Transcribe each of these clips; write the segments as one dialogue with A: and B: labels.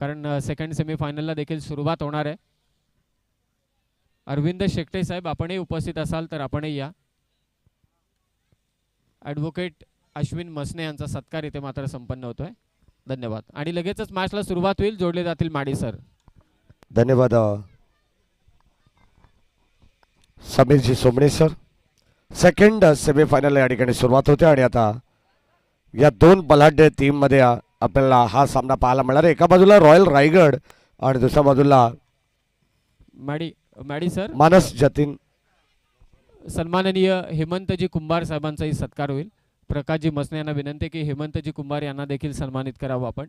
A: कारण सेकंड सेमीफायनलला देखील सुरुवात होणार आहे. अरविंद शेकटे साहेब आपणही उपस्थित असाल तर आपणही या. ॲडव्होकेट अश्विन मसने यांचा सत्कार इथे मात्र संपन्न होतोय. धन्यवाद. आणि लगेचच मॅचला सुरुवात होईल. जोडले जातील माडी सर.
B: धन्यवाद समीरजी सोमणे सर. सेकंड सेमीफायनल या ठिकाणी सुरुवात होते आणि आता या दोन बलाढ्य टीम मध्ये आपल्याला हा सामना पाहायला मिळणार आहे. एका बाजूला रॉयल रायगड आणि दुसऱ्या बाजूला
A: माडी सर
B: मानस जतीन.
A: सन्माननीय हेमंतजी कुंभार साहेबांचाही सत्कार होईल. प्रकाशजी मसने यांना विनंती की हेमंतजी कुंभार यांना देखील सन्मानित करावं आपण.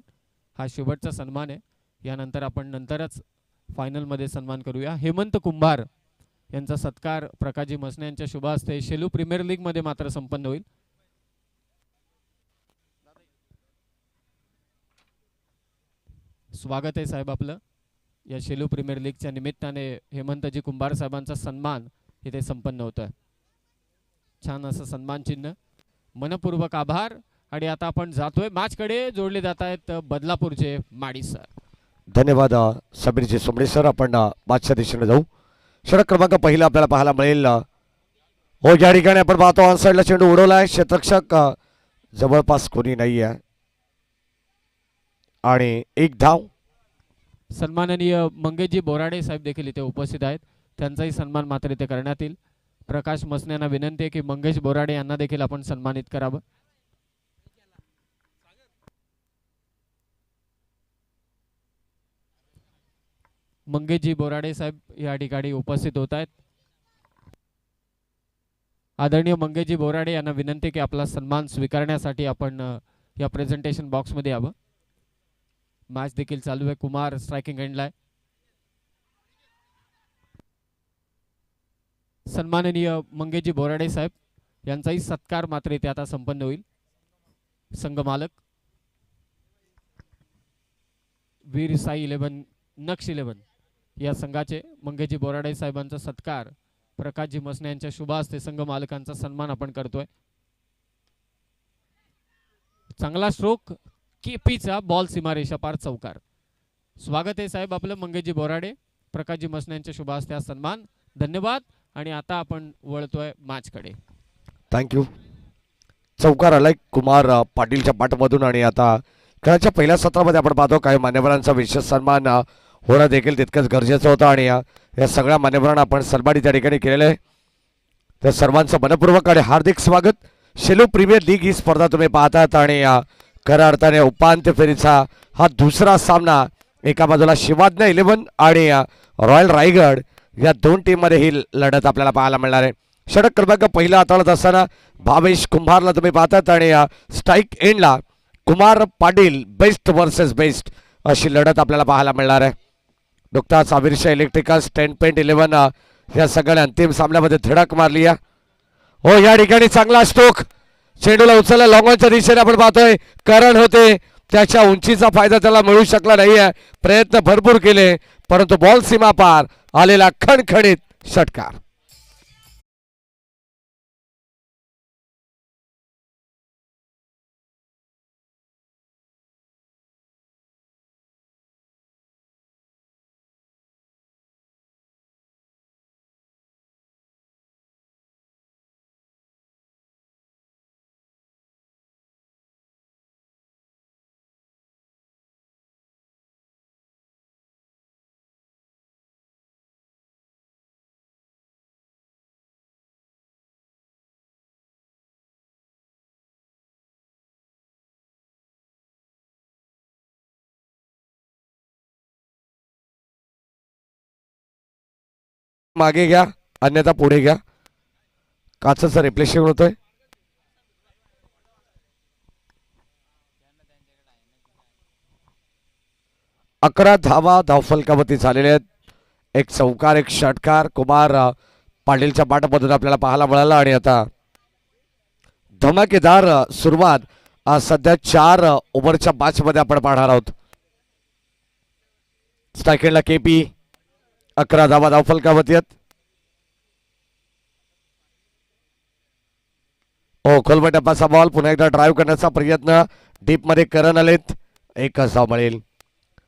A: हा शेवटचा सन्मान आहे. यानंतर आपण नंतरच फायनलमध्ये सन्मान करूया. हेमंत कुंभार यांचा सत्कार प्रकाशजी मसने यांच्या शुभ हस्ते शेलू प्रीमियर लीग मध्ये मात्र संपन्न होईल. स्वागत आहे साहेब आपलं. या शेलू प्रीमियर लीगच्या निमित्ताने हेमंतजी कुंभार साहेबांचा सन्मान इथे संपन्न होतोय. छान असं सन्मान चिन्ह. मनपूर्वक आभार. आणि आता आपण जातोय मॅचकडे. जोडले जात आहेत बदलापूरचे माडी सर.
B: धन्यवाद समीरजी सोमणे सर. आपण मॅचच्या दिशेने जाऊ. षटक क्रमांक पहिला आपल्याला पाहायला मिळेल. हो या ठिकाणी आपण पाहतो ऑन साईडला चेंडू उडवलाय. क्षेत्ररक्षक जवळपास कोणी नाही आहे आणि एक धाव.
A: सन्माननीय मंगेशजी बोराडे साहेब देखील इथे उपस्थित आहेत. त्यांचाही सन्मान मात्र इथे करण्यात येईल. प्रकाश मसने यांना विनंती आहे की मंगेश बोराडे यांना देखील आपण सन्मानित करावं. मंगेशजी बोराडे साहेब या ठिकाणी उपस्थित होत आहेत. आदरणीय मंगेशजी बोराडे यांना विनंती की आपला सन्मान स्वीकारण्यासाठी आपण या प्रेझेंटेशन बॉक्समध्ये यावं. मॅच देखील चालू आहे. कुमार स्ट्रायकिंग एंडला आहे. सन्माननीय मंगेशजी बोराडे साहेब यांचाही सत्कार मात्र इथे आता संपन्न होईल. संघ मालक वीर साई 11 नक्ष 11 या संघाचे मंगेशजी बोराडे साहेबांचा सत्कार प्रकाशजी मसने यांच्या शुभ हस्ते संघ मालकांचा सन्मान आपण करतोय. चांगला स्ट्रोक. केपीचा बॉल सीमारेषा पार चौकार. स्वागत आहे साहेब आपलं मंगेशजी बोराडे. प्रकाशजी मसने यांच्या शुभ हस्ते हा सन्मान. धन्यवाद. आणि आता आपण वळतोय मॅचकडे.
B: थँक्यू. चौकार आलाय कुमार पाटीलच्या पाठमधून. आणि आता खेळाच्या पहिल्या सत्रामध्ये आपण पाहतो काही मान्यवरांचा विशेष सन्मान होणं देखील तितकंच गरजेचं होतं आणि या सगळ्या मान्यवरांना आपण सन्मानित त्या ठिकाणी केलेलं आहे. त्या सर्वांचं मनपूर्वक आणि हार्दिक स्वागत. शेलू प्रीमियर लीग ही स्पर्धा तुम्ही पाहतात आणि खऱ्या अर्थाने उपांत्य फेरीचा हा दुसरा सामना. एका बाजूला शिवाज्ञा 11 आणि रॉयल रायगड या दोन टीममध्ये ही लढत आपल्याला पाहायला मिळणार आहे. षटक क्रमांक पहिला हाताळत असताना भावेश कुंभारला तुम्ही पाहतात आणि स्ट्राईक एंडला Kumar Patil best versus best अशी लढत आपल्याला पाहायला मिळणार आहे. नुकताच आविर्षा इलेक्ट्रिकल्स 10.11 या सगळ्या अंतिम सामन्यामध्ये धडक मारली आहे. हो या ठिकाणी चांगला स्ट्रोक. चेंडूला उचलला लॉंगॉनच्या दिशेने आपण पाहतोय. करण होते त्याच्या उंचीचा फायदा त्याला मिळू शकला नाही आहे. प्रयत्न भरपूर केले परंतु बॉल सीमा पार आलेला खणखणीत षटकार. मागे घ्या अन्यथा पुढे घ्या. काचचं रिप्लेशन होतोय. अकरा धावा धावफलकावरती झालेले आहेत. एक चौकार एक षटकार कुमार पाटीलच्या पाठमधून आपल्याला पाहायला मिळाला. आणि आता धमाकेदार सुरुवात सध्या 4 ओव्हरच्या मॅचमध्ये आपण पाहणार आहोत. स्ट्रायकेंडला केपी 11 धावा धावफलकावरती आहेत. हो खोलवर टप्प्याचा बॉल पुन्हा एकदा ड्राईव्ह करण्याचा प्रयत्न. डीप मध्ये करण आलेत. एकच धाव मिळेल.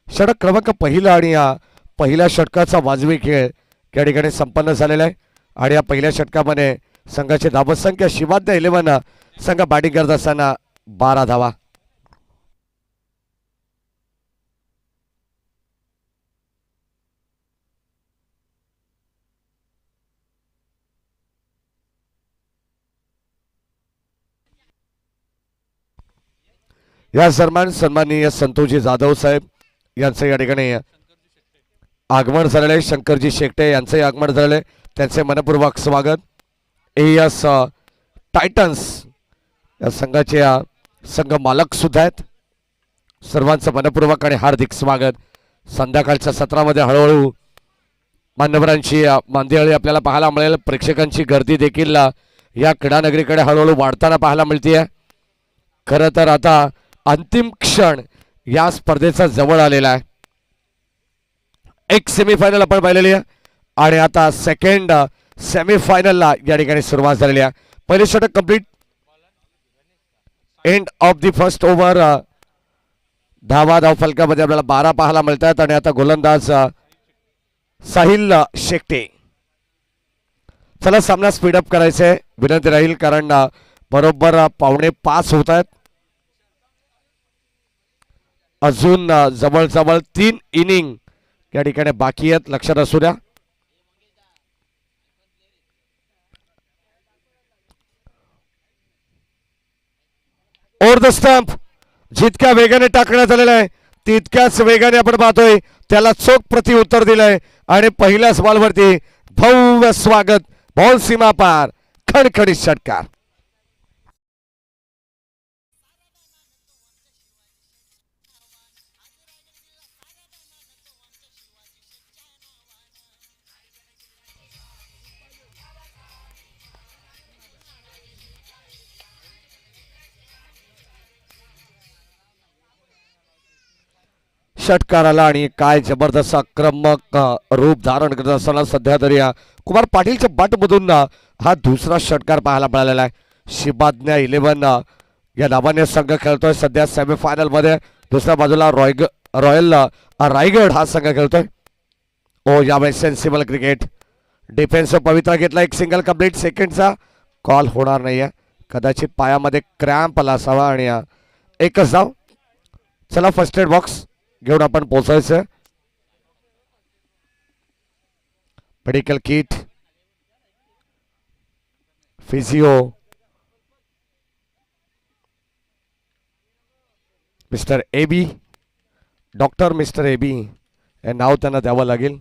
B: षटक क्रमांक पहिला आणि या पहिल्या षटकाचा वाजवी खेळ या ठिकाणी संपन्न झालेला आहे आणि या पहिल्या षटकामध्ये संघाची धावसंख्या शिवाद्य 11 संघ बॅटिंग करत असताना 12 धावा. या सन्मान सन्माननीय संतोषजी जाधव साहेब यांचं या ठिकाणी आगमन झालेलं आहे. शंकरजी शेकटे यांचंही आगमन झालेलं आहे. त्यांचे मनपूर्वक स्वागत. एएस टायटन्स या संघाचे संघ मालक सुद्धा आहेत. सर्वांचं मनपूर्वक आणि हार्दिक स्वागत. संध्याकाळच्या सत्रामध्ये हळूहळू मान्यवरांची मांदियाळी आपल्याला पाहायला मिळेल. प्रेक्षकांची गर्दी देखील या क्रीडानगरीकडे हळूहळू वाढताना पाहायला मिळते. खरं तर आता अंतिम क्षण या स्पर्धेचा जवळ आलेला आहे. एक सेमीफायनल आपण पाहिलेली आहे आणि आता सेकंड सेमीफायनलला या ठिकाणी सुरुवात झालेली आहे. पहिले षटक complete. End of the first over. धावा धाव फलकामध्ये आपल्याला 12 पाहायला मिळतात आणि आता गोलंदाज साहिल शेकटे. चला सामना स्पीडअप करायचंय विनंती राहील कारण बरोबर 4:45 होत आहेत. अजून जवळजवळ 3 इनिंग या ठिकाणी बाकी आहेत. लक्षात असू द्या. ओव्हर द स्टंप जितक्या वेगाने टाकण्यात आलेला आहे तितक्याच वेगाने आपण पाहतोय त्याला चोख प्रत्युत्तर दिलंय आणि पहिल्याच बॉलवरती भव्य स्वागत. बॉल सीमा पार. खणखणीत षटकार. षटकाराला आणि काय जबरदस्त आक्रमक रूप धारण करत असताना सध्या तरी कुमार पाटीलच्या बॅटमधून हा दुसरा षटकार पाहायला मिळालेला आहे. शिबाज्ञा 11 या नावाने संघ खेळतोय सध्या सेमीफायनल मध्ये. दुसऱ्या बाजूला रॉयल रायगड हा संघ खेळतोय. ओ यावेळी सेन्सिबल क्रिकेट. डिफेन्सिव्ह पवित्रा घेतला. एक सिंगल कंप्लीट. सेकंडचा कॉल होणार नाहीये. कदाचित पायामध्ये क्रॅम्प आला असावा आणि एकच धाव. चला फर्स्ट एड बॉक्स घेऊन आपण पोहोचायचं. Medical kit, physio, mister AB, doctor mister AB हे नाव त्यांना द्यावं लागेल.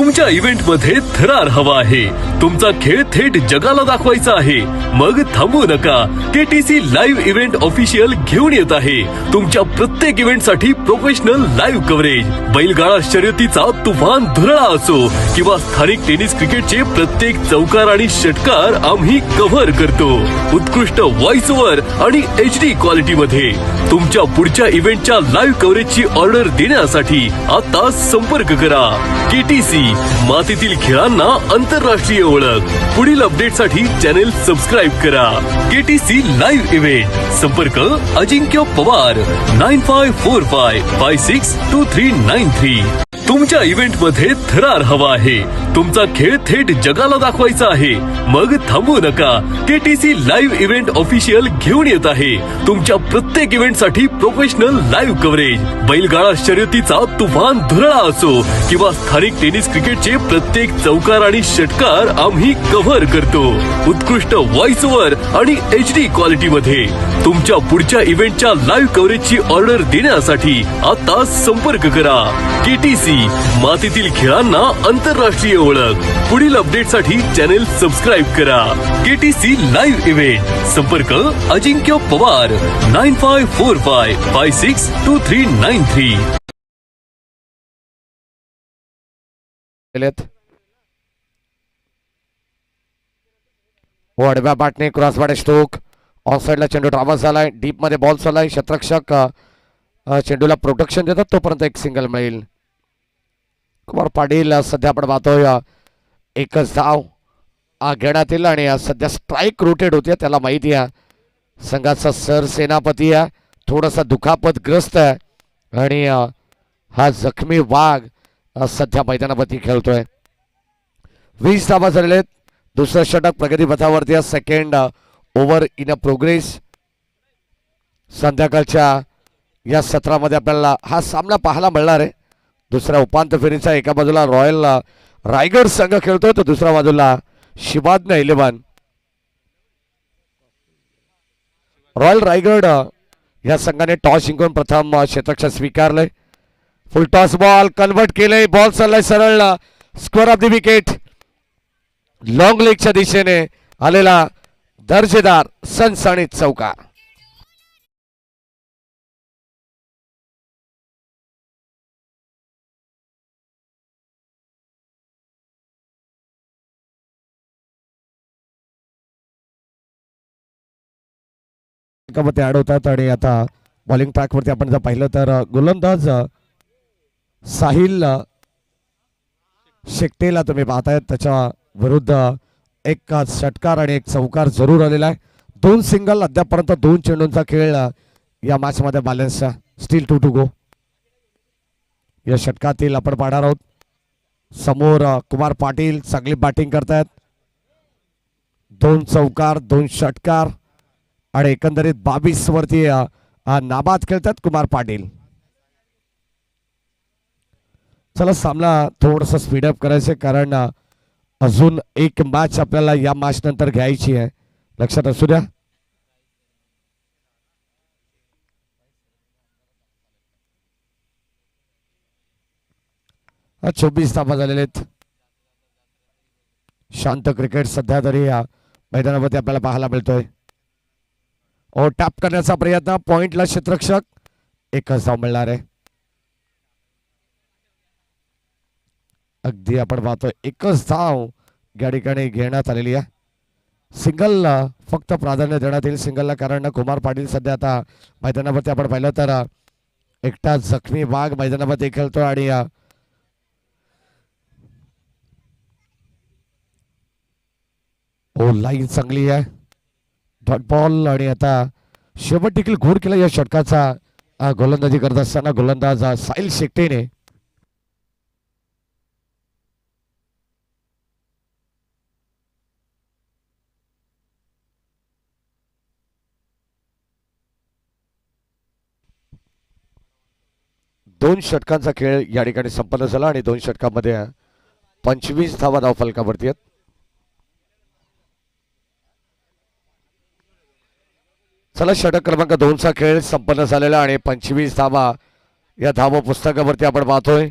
C: तुमच्या इव्हेंट मध्ये थरार हवा आहे, तुमचा खेळ थेट जगाला दाखवायचा आहे, मग थांबू नका. केटीसी लाईव्ह इव्हेंट ऑफिशियल घेऊन येत आहे तुमच्या प्रत्येक इव्हेंट साठी प्रोफेशनल लाईव्ह कव्हरेज. बैलगाडा शर्यतीचा तुफान धुरळा असो किंवा स्थानिक टेनिस क्रिकेटचे प्रत्येक चौकार आणि षटकार आम्ही कव्हर करतो. उत्कृष्ट व्हॉइस ओव्हर आणि HD क्वालिटी मध्ये तुमच्या पुढच्या इव्हेंटच्या लाईव्ह कव्हरेजची ऑर्डर देण्यासाठी आता संपर्क करा. केटीसी, मातीतील खेळांना आंतरराष्ट्रीय ओळख. पुढील अपडेटसाठी चॅनेल सबस्क्राईब करा. KTC live event. संपर्क अजिंक्य पवार 9545562393. तुमच्या इव्हेंट मध्ये थरार हवा आहे, तुमचा खेळ थेट जगाला दाखवायचा आहे, मग थांबू नका. केटीसी लाईव्ह इव्हेंट ऑफिशियल घेऊन येत आहे तुमच्या प्रत्येक इव्हेंट साठी प्रोफेशनल लाईव्ह कव्हरेज. बैलगाडा शर्यतीचा तुफान धुरळा असो किंवा स्थानिक टेनिस क्रिकेटचे प्रत्येक चौकार आणि षटकार आम्ही कव्हर करतो. उत्कृष्ट व्हॉइस ओव्हर आणि HD क्वालिटी मध्ये तुमच्या पुढच्या इव्हेंटच्या लाईव्ह कव्हरेजची ऑर्डर देण्यासाठी आता संपर्क करा. केटीसी, मातीतील खेळांना आंतरराष्ट्रीय ओळख. पुढील अपडेटसाठी चॅनेल सबस्क्राईब करा. KTC live event. संपर्क अजिंक्य पवार 9545562393.
B: आडव्या बॅटने क्रॉस बॅट स्ट्रोक. ऑफ साइडला चेंडू ट्रॅव्हर्स झालाय, डीप मध्ये बॉल चाललाय. क्षेत्ररक्षक चेंडूला प्रोटेक्शन देतात, तोपर्यंत एक सिंगल मिळेल. कुमार पाटील सध्या आपण पाहतोय एकच धाव घेण्यात येईल आणि सध्या स्ट्राईक रोटेट होते. त्याला माहिती आहे संघाचा सरसेनापती आहे, थोडासा दुखापतग्रस्त आहे आणि हा जखमी वाघ सध्या मैदानावरती खेळतोय. 20 धावा झालेले आहेत. दुसरं षटक प्रगती पथावरती. Second over in a progress. संध्याकाळच्या या सत्रामध्ये आपल्याला हा सामना पाहायला मिळणार आहे. दुसऱ्या उपांत्य फेरीचा एका बाजूला रॉयल रायगड संघ खेळतोय, तर दुसऱ्या बाजूला शिवाज्ञ 11. रॉयल रायगड या संघाने टॉस जिंकून प्रथम क्षेत्ररक्षण स्वीकारलंय. फुल टॉस बॉल कन्वर्ट केलंय. बॉल चाललाय सरळ square off the wicket. Long लेगच्या दिशेने आलेला दर्जेदार सनसणीत चौकार. मध्ये ऍड होतात आणि आता बॉलिंग ट्रॅक वरती आपण जर पाहिलं तर गोलंदाज साहिल शेकटेला तुम्ही पाहतायत, त्याच्या विरुद्ध एक षटकार आणि एक चौकार जरूर आलेला आहे. 2 सिंगल अद्यापर्यंत 2 चेंडूंचा खेळ या मॅच मध्ये बॅलन्स. Steel 2 to go. या षटकातील आपण पाहणार आहोत. समोर कुमार पाटील चांगली बॅटिंग करतायत. 2 चौकार 2 षटकार आणि एकंदरीत 22 वरती नाबाद खेळतात कुमार पाटील. चला सामना थोडंसं स्पीडअप करायचं, कारण अजून एक मॅच आपल्याला या मॅच नंतर घ्यायची आहे, लक्षात असू द्या. हा 24 धावा झालेले आहेत. शांत क्रिकेट सध्या तरी या मैदानावरती आपल्याला पाहायला मिळतोय. ओ टॅप करण्याचा प्रयत्न. पॉइंटला क्षेत्ररक्षक. एकच धाव मिळणार आहे. अगदी आपण पाहतोय एकच धाव या ठिकाणी घेण्यात आलेली आहे. सिंगलला फक्त प्राधान्य देण्यात येईल सिंगलला, कारण कुमार पाटील सध्या आता मैदानावरती आपण पाहिलं तर एकटा जखमी वाघ मैदानावरती खेळतो आणि ओ लाईन चांगली आहे. डॉट बॉल आणि आता शेवट देखील घोर केला या षटकाचा गोलंदाजी करत असताना गोलंदाज साहिल शेकटेने. दोन षटकांचा खेळ या ठिकाणी संपन्न झाला आणि 2 षटकांमध्ये 25 धावा धावफलकावरती आहेत. चला षटक क्रमांक 2 चा खेळ संपन्न झालेला आणि 25 धावा या धावा पुस्तकावरती आपण पाहतोय.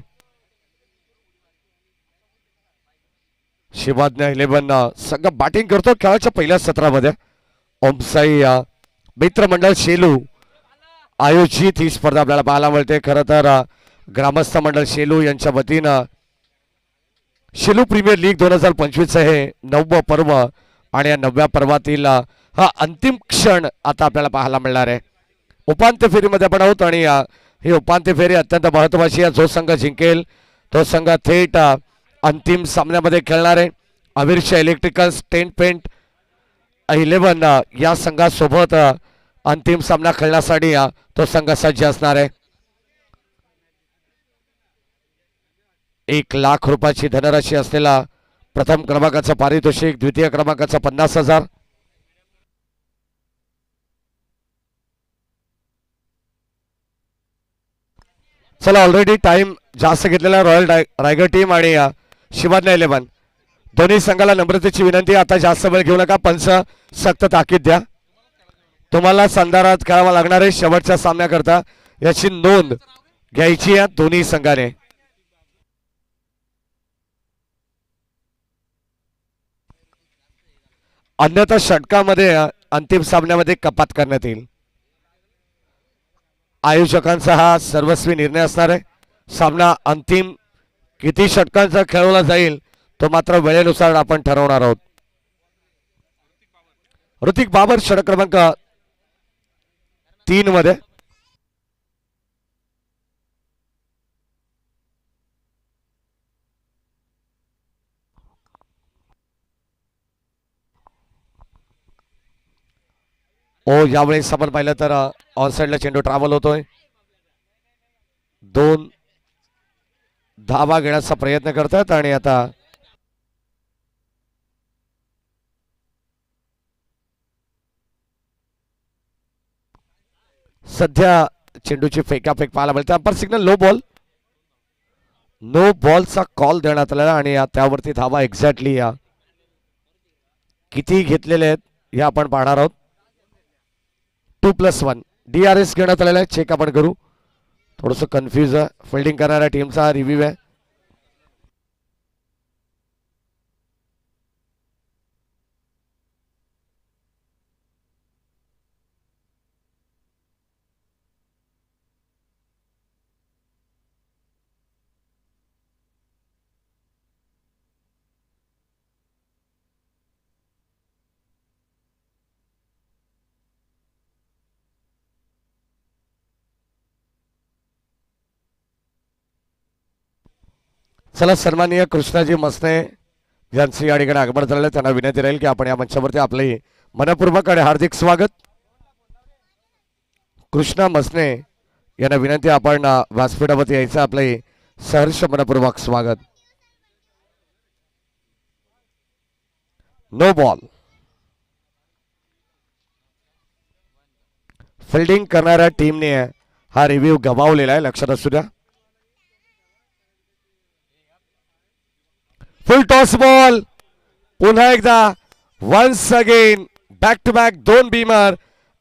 B: शिवाज्ञा 11 संघ बॅटिंग करतो खेळाच्या पहिल्या सत्रामध्ये. ओमसाई मित्रमंडळ शेलू आयोजित ही स्पर्धा आपल्याला पाहायला मिळते. खरं तर ग्रामस्थ मंडळ शेलू यांच्या वतीनं शेलू प्रीमियर लीग 2025 हे 9वं पर्व आणि या 9व्या पर्वातील हा अंतिम क्षण आता आपल्याला पाहायला मिळणार आहे. उपांत्य फेरीमध्ये आपण आहोत आणि ही उपांत्य फेरी अत्यंत महत्त्वाची आहे. जो संघ जिंकेल तो संघ थेट अंतिम सामन्यामध्ये खेळणार आहे. अविरशा इलेक्ट्रिकल्स 10 पेंट 11 या संघासोबत अंतिम सामना खेळण्यासाठी तो संघ सज्ज असणार आहे. 1 लाख रुपयाची धनराशी असलेला प्रथम क्रमांकाचं पारितोषिक, द्वितीय क्रमांकाचं 50,000. चला ऑलरेडी टाइम जास्त घेतलेला रॉयल रायगड टीम आणि शिवाज्ञा 11 दोन्ही संघाला नम्रतेची विनंती. आता जास्त वेळ घेऊ नका. पंच सक्त ताकीद द्या. तुम्हाला संधारात खेळावा लागणार आहे शेवटच्या सामन्याकरता. याची नोंद घ्यायची आहे दोन्ही संघाने. अन्यथा षटकामध्ये अंतिम सामन्यामध्ये कपात करण्यात येईल. आयोजकांचा हा सर्वस्वी निर्णय असणार आहे. सामना अंतिम किती षटकांचा खेळवला जाईल तो मात्र वेळेनुसार आपण ठरवणार आहोत. ऋतिक बाबर षटक क्रमांक 3 मध्ये. यावेळेस आपण पाहिलं तर ऑन साइडला चेंडू ट्रॅव्हल होतोय. 2 धावा घेण्याचा प्रयत्न करतात आणि आता सध्या चेंडूची फेकाफेक पाहायला मिळते. Umpire signal no ball. नो बॉलचा कॉल देण्यात आलेला आणि त्यावरती धावा एक्झॅक्टली किती घेतलेले आहेत हे आपण पाहणार आहोत. 2+1 DRS घेण्यात आलेला आहे. चेक आपण करू. थोडंसं कन्फ्यूज आहे. फिल्डिंग करणाऱ्या टीमचा रिव्ह्यू आहे. चला सन्माननीय कृष्णाजी मसने यांची या ठिकाणी आगमन झालेलं आहे. त्यांना विनंती राहील की आपण या मंचावरती आपले मनपूर्वक आणि हार्दिक स्वागत. कृष्णा मसने यांना विनंती आपण व्यासपीठावरती यायचं. आपले सहर्ष मनपूर्वक स्वागत. No ball. फिल्डिंग करणाऱ्या टीमने हा रिव्ह्यू गमावलेला आहे. लक्षात असू द्या. Full toss ball. पुन्हा एकदा once again back to back 2 beamer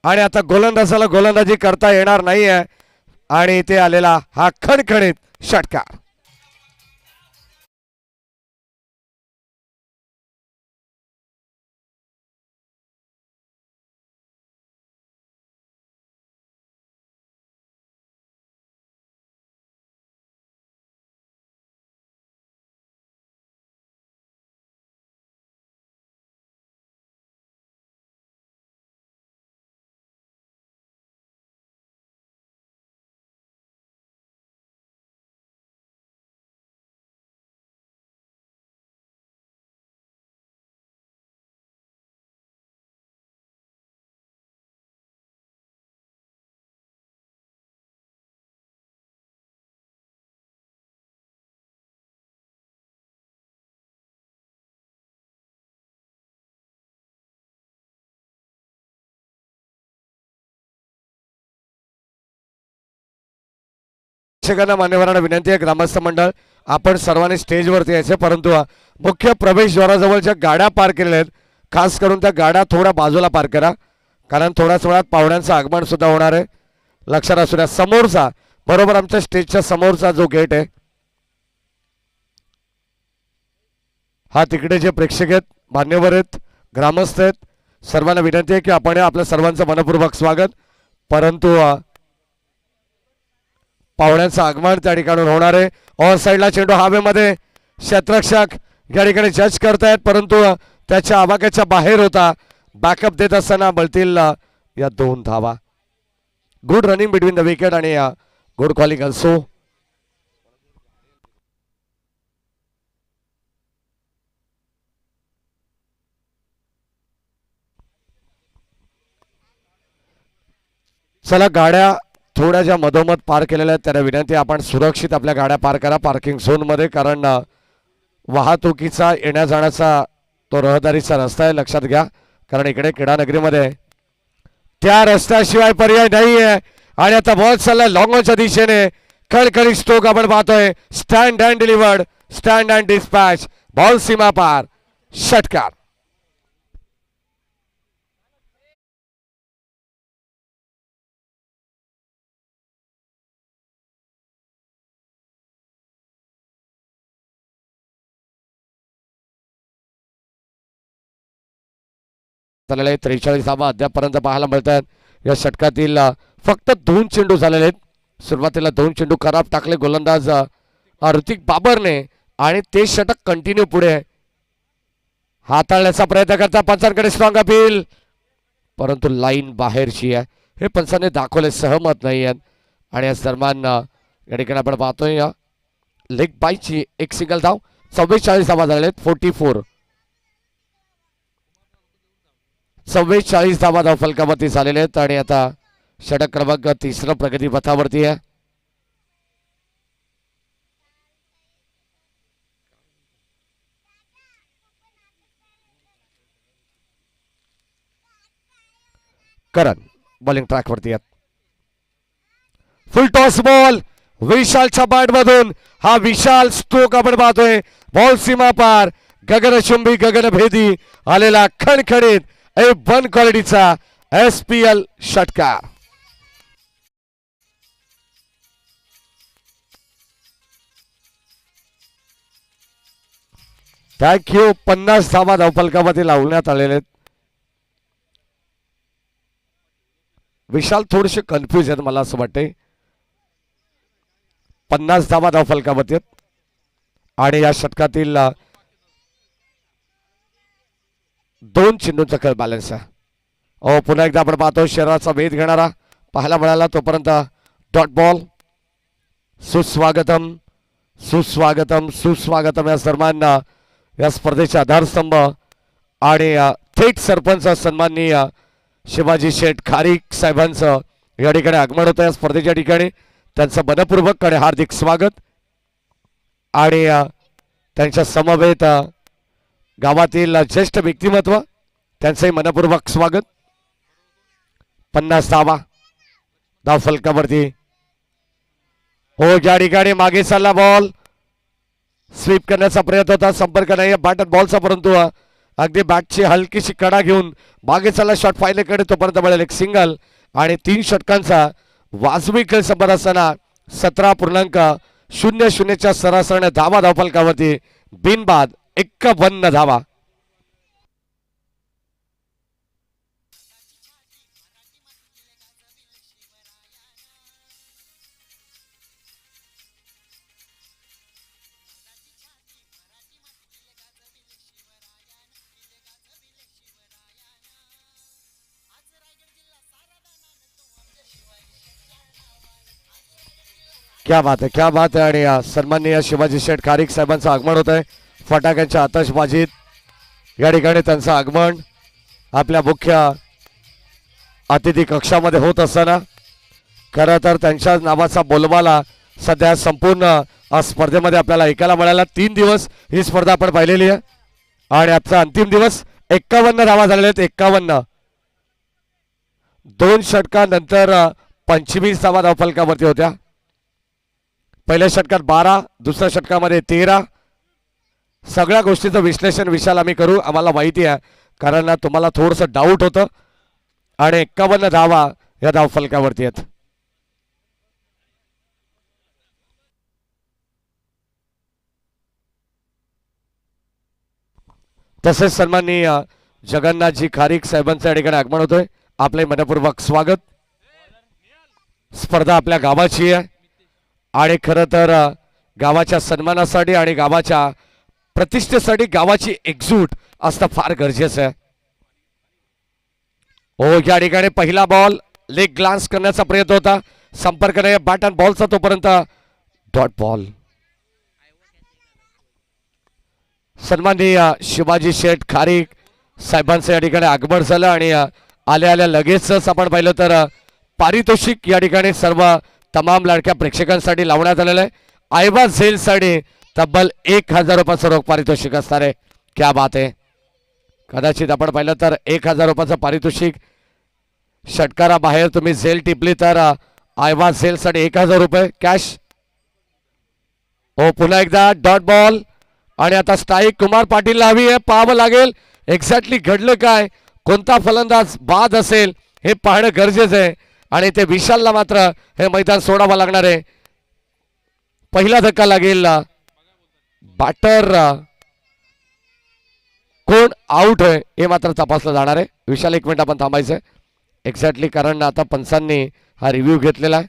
B: आणि आता गोलंदाजाला गोलंदाजी करता येणार नाहीये आणि इथे आलेला हा खणखणीत षटकार. प्रेक्षकांना मान्यवरांना विनंती आहे. ग्रामस्थ मंडळ आपण सर्वांनी स्टेजवरती यायचे, परंतु मुख्य प्रवेशद्वाराजवळच्या गाड्या पार्क केलेल्या आहेत. खास करून त्या गाड्या थोड्या बाजूला पार्क करा, कारण थोड्याच वेळात पाहुण्यांचं आगमन सुद्धा होणार आहे. लक्षात असू द्या. समोरचा बरोबर आमच्या स्टेजच्या समोरचा जो गेट आहे हा तिकडे जे प्रेक्षक आहेत, मान्यवर आहेत, ग्रामस्थ आहेत, सर्वांना विनंती आहे की आपण आपल्या सर्वांचं मनपूर्वक स्वागत. परंतु पाहुण्यांचं आगमन त्या ठिकाणी होणार आहे. ऑन साईडला चेंडू हवेमध्ये, क्षेत्ररक्षक या ठिकाणी जज करतायत, परंतु त्याच्या आवाक्याच्या बाहेर होता. बॅकअप देत असताना बळतील या 2 धावा. Good running between the wicket आणि गुड कॉलिंग अल्सो. चला, गाड्या थोड्या ज्या मधोमध पार केलेल्या आहेत त्यांना विनंती, आपण सुरक्षित आपल्या गाड्या पार करा पार्किंग झोन मध्ये, कारण वाहतुकीचा येण्या जाण्याचा तो रहदारीचा रस्ता आहे, लक्षात घ्या. कारण इकडे क्रीडानगरीमध्ये त्या रस्त्याशिवाय पर्याय नाही आहे. आणि आता बॉल चाललाय लॉंगॉनच्या दिशेने, खडखडी स्ट्रोक आपण पाहतोय. Stand and delivered, stand and dispatch, ball सीमा पार, षटकार. झालेले 43 धावा अद्यापर्यंत पाहायला मिळतात. या षटकातील फक्त 2 चेंडू झालेले आहेत. सुरुवातीला 2 चेंडू खराब टाकले गोलंदाज ऋतिक बाबरने आणि ते षटक कंटिन्यू पुढे हाताळण्याचा प्रयत्न करता. पंचांकडे स्ट्रॉंग अपील, परंतु लाईन बाहेरची आहे, हे पंचांनी दाखवले सहमत नाही आहेत. आणि या दरम्यान या ठिकाणी आपण पाहतोय लेग बायची एक सिंगल धाव. 44 धावा झालेले आहेत. 44 धावा धाव फलकावरती झालेले आहेत. आणि आता षटक क्रमांक 3 प्रगती पथावरती आहे. करण बॉलिंग ट्रॅक वरती आहेत. फुल टॉस बॉल विशालच्या बॅट मधून, हा विशाल स्ट्रोक आपण पाहतोय. बॉल सीमा पार, गगनचुंबी गगनभेदी आलेला खणखणीत A1 क्वालिटीचा SPL षटकार. थँक्यू. 50 धावा धावफलकामध्ये लावण्यात आलेले आहेत. विशाल थोडेसे कन्फ्यूज आहेत मला असं वाटते. 50 धावा धावफलकामध्ये आणि या षटकातील 2 चेंडूंचा खेळ बॅलन्स आहे. पुन्हा एकदा आपण पाहतो शरीराचा वेध घेणारा पाहायला मिळाला. तोपर्यंत डॉट बॉल. सुस्वागतम सुस्वागतम सुस्वागतम या सर्वांना या स्पर्धेचे आधारस्तंभ आणि थेट सरपंच सन्माननीय शिवाजी शेठ खारीक साहेबांचं या ठिकाणी आगमन होतं या स्पर्धेच्या ठिकाणी. त्यांचं मनपूर्वक आणि हार्दिक स्वागत. आणि त्यांच्या समवेत गावातील ज्येष्ठ व्यक्तिमत्व त्यांचंही मनपूर्वक स्वागत. 50 धावा धावफलकावरती. हो, या ठिकाणी मागे चालला बॉल, स्वीप करण्याचा प्रयत्न होता, संपर्क नाही बॅट बॉलचा, परंतु अगदी बॅटची हलकीशी कडा घेऊन मागे चालला शॉट फायलेकडे. तोपर्यंत मिळेल एक सिंगल आणि 3 षटकांचा वाजवी खेळ संपत असताना 17.00 सरासरीने धावा धावफलकावरती. बिनबाद 51 धावा. क्या बात है, क्या बात है. आणि सन्माननीय शिवाजी शेठ खारीक साहेबांचं आगमन होत आहे. फटाक्यांच्या आतषबाजीत या ठिकाणी त्यांचं आगमन आपल्या मुख्य अतिथी कक्षामध्ये होत असताना खरं तर त्यांच्या नावाचा बोलबाला सध्या संपूर्ण स्पर्धेमध्ये आपल्याला ऐकायला मिळाला. 3 दिवस ही स्पर्धा आपण पाहिलेली आहे आणि आजचा अंतिम दिवस. 51 धावा झालेल्या आहेत. 51. 2 षटकानंतर 25 धावा धावफलकावरती होत्या. पहिल्या षटकात 12, दुसऱ्या षटकामध्ये 13. सगळ्या गोष्टीचं विश्लेषण विशाल आम्ही करू, आम्हाला माहिती आहे, कारण तुम्हाला थोडंसं डाऊट होतं. आणि 51 धावा या धावफलकावरती आहेत. तसेच सन्माननीय जगन्नाथजी खारीक साहेबांचं या ठिकाणी आगमन होतोय. आपले मनपूर्वक स्वागत. स्पर्धा आपल्या गावाची आहे आणि खरं तर गावाच्या सन्मानासाठी आणि गावाच्या प्रतिष्ठेसाठी गावाची एकजूट असणं फार गरजेचं आहे. हो, या ठिकाणी पहिला बॉल लेग ग्लान्स करण्याचा प्रयत्न होता, संपर्क नाही बॅट अँड बॉलचा, तोपर्यंत डॉट बॉल. सन्माननीय शिवाजी शेठ खारीक साहेबांचं या ठिकाणी आगमन झालं आणि आल्या आल्या लगेचच आपण पाहिलं तर पारितोषिक या ठिकाणी सर्व तमाम लाडक्या प्रेक्षकांसाठी लावण्यात आलेलं आहे. आयवा झेलसाठी तब्बल 1000 रुपयाचं रोख पारितोषिक असणार आहे. क्या बात आहे. कदाचित आपण पाहिलं तर 1000 रुपयाचं पारितोषिक. षटकाराबाहेर तुम्ही झेल टिपली तर आयवा झेलसाठी 1000 रुपये कॅश. हो, पुन्हा एकदा डॉट बॉल आणि आता स्ट्राईक कुमार पाटीलला हवी आहे. पाहावं लागेल एक्झॅक्टली घडलं काय, कोणता फलंदाज बाद असेल हे पाहणं गरजेचं आहे आणि ते विशालला मात्र हे मैदान सोडावं लागणार आहे. पहिला धक्का लागेल. बॅटर कोण आउट आहे हे मात्र तपासलं जाणार आहे. विशाल, 1 मिनिट आपण थांबायचं एक्झॅक्टली, कारण आता पंचांनी हा रिव्ह्यू घेतलेला आहे.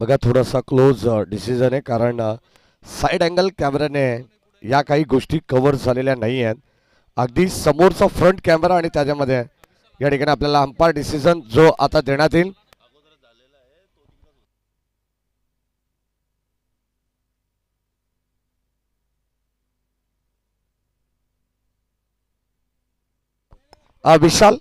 B: बघा, थोडासा क्लोज डिसिजन आहे, कारण साईड अँगल कॅमेऱ्याने या काही गोष्टी कव्हर झालेल्या नाही आहेत. अगदी समोरचा फ्रंट कॅमेरा आणि त्याच्यामध्ये या ठिकाणी आपल्याला अंपायर डिसिजन जो आता देण्यात येईल. विशाल,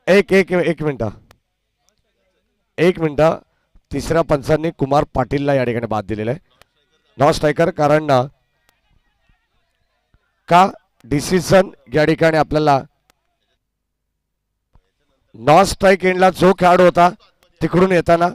B: एक मिनिट. तिसऱ्या पंचांनी कुमार पाटीलला या ठिकाणी बाद दिलेला आहे, नॉन स्ट्रायकर. कारण का डिसिजन या ठिकाणी आपल्याला नॉन स्ट्राईक एंडला जो खेळाडू होता तिकडून येताना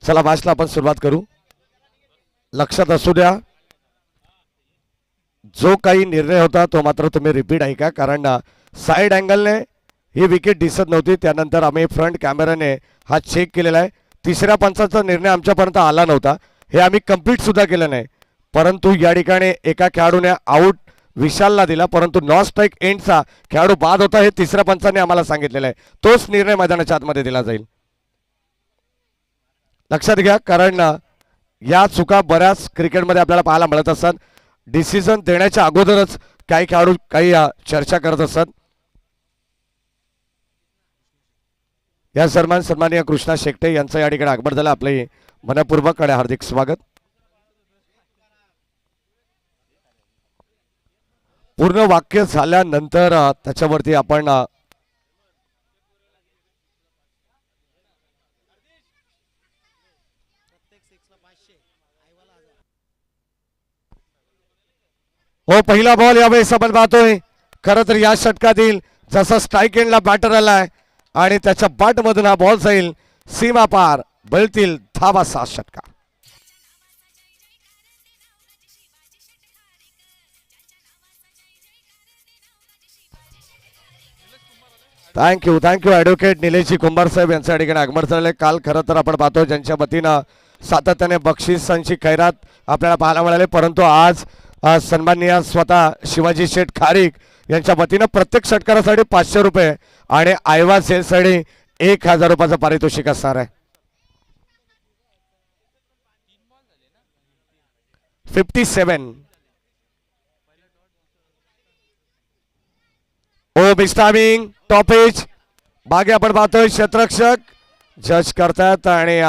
B: चला मॅचला आपण सुरुवात करू. लक्षात असू द्या, जो काही निर्णय होता तो मात्र तुम्ही रिपीट ऐका, कारण साईड अँगलने ही विकेट दिसत नव्हती. त्यानंतर आम्ही फ्रंट कॅमेराने हा चेक केलेला आहे. तिसऱ्या पंचाचा निर्णय आमच्यापर्यंत आला नव्हता, हे आम्ही कंप्लीट सुद्धा केलं नाही. परंतु या ठिकाणी एका खेळाडूने आऊट विशालला दिला, परंतु नॉन स्ट्राईक एंडचा खेळाडू बाद होता हे तिसऱ्या पंचाने आम्हाला सांगितलेलं आहे. तोच निर्णय मैदानाच्या आतमध्ये दिला जाईल. लक्षात घ्या, कारण या चुका बऱ्याच क्रिकेटमध्ये आपल्याला पाहायला मिळत असतात. डिसिजन देण्याच्या अगोदरच काही खेळाडू काही चर्चा करत असतात. या सन्माननीय कृष्णा शेट्टे यांचं या ठिकाणी आगमन झालं. आपले मनपूर्वक आणि हार्दिक स्वागत. पूर्ण वाक्य झाल्यानंतर त्याच्यावरती आपण हो पहिला बॉल यावेळेस आपण पाहतोय. खरं तर या षटकातील जसा स्ट्राईक एंडला बॅटर आलाय आणि त्याच्या बॅट मधून हा बॉल जाईल सीमा पार, बळतील धावा 7 षटकार. थँक्यू ॲडव्होकेट निलेशजी कुंभार साहेब यांच्या ठिकाणी आगमन झालेले. काल खरं तर आपण पाहतो ज्यांच्या वतीनं सातत्याने बक्षिसांची खैरात आपल्याला पाहायला मिळाली, परंतु आज सन्माननीय स्वतः शिवाजी शेठ खारीक यांच्या वतीनं प्रत्येक षटकारासाठी 500 रुपये आणि आयवा सेलसाठी 1000 रुपयाचं पारितोषिक असणार आहे. 57 ओ बिस्टामिंग टॉपेज मागे आपण पाहतोय. क्षेत्ररक्षक जज करतात आणि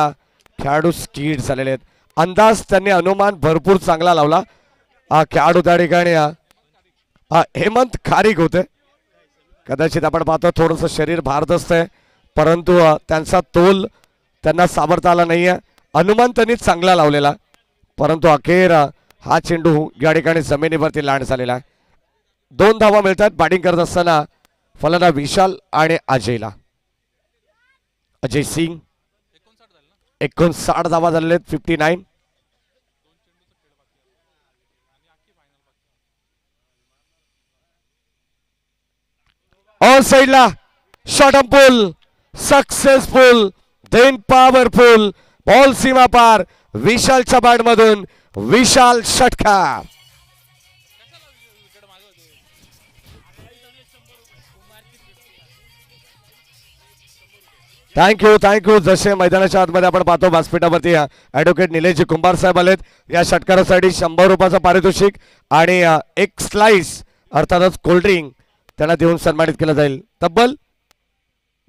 B: खेळाडू स्कीड झालेले आहेत. अंदाज त्यांनी अनुमान भरपूर चांगला लावला. खेळाडू त्या ठिकाणी हेमंत खारीक होते. कदाचित आपण पाहतो थोडंसं शरीर भारत असतंय, परंतु त्यांचा तोल त्यांना सावरता आला नाहीये. अनुमान त्यांनी चांगला लावलेला, परंतु अखेर हा चेंडू या ठिकाणी जमिनीवरती लँड झालेला आहे. 2 धावा मिळतात बॅटिंग करत असताना फलंदाज विशाल आणि अजयला. अजय सिंग 59 धावा झालेले आहेत. 59. ऑन साइडला shot up pull successful then powerful ball सीमा पार. विशालच्या बॅट मधून विशाल षटकार. थँक्यू. जसे मैदानाच्या आतमध्ये आपण पाहतो व्यासपीठावरती ॲडव्होकेट निलेशजी कुंभार साहेब आलेत. या षटकारासाठी 100 रुपयाचं पारितोषिक आणि एक स्लाइस अर्थातच कोल्ड्रिंक त्यांना देऊन सन्मानित केलं जाईल. तब्बल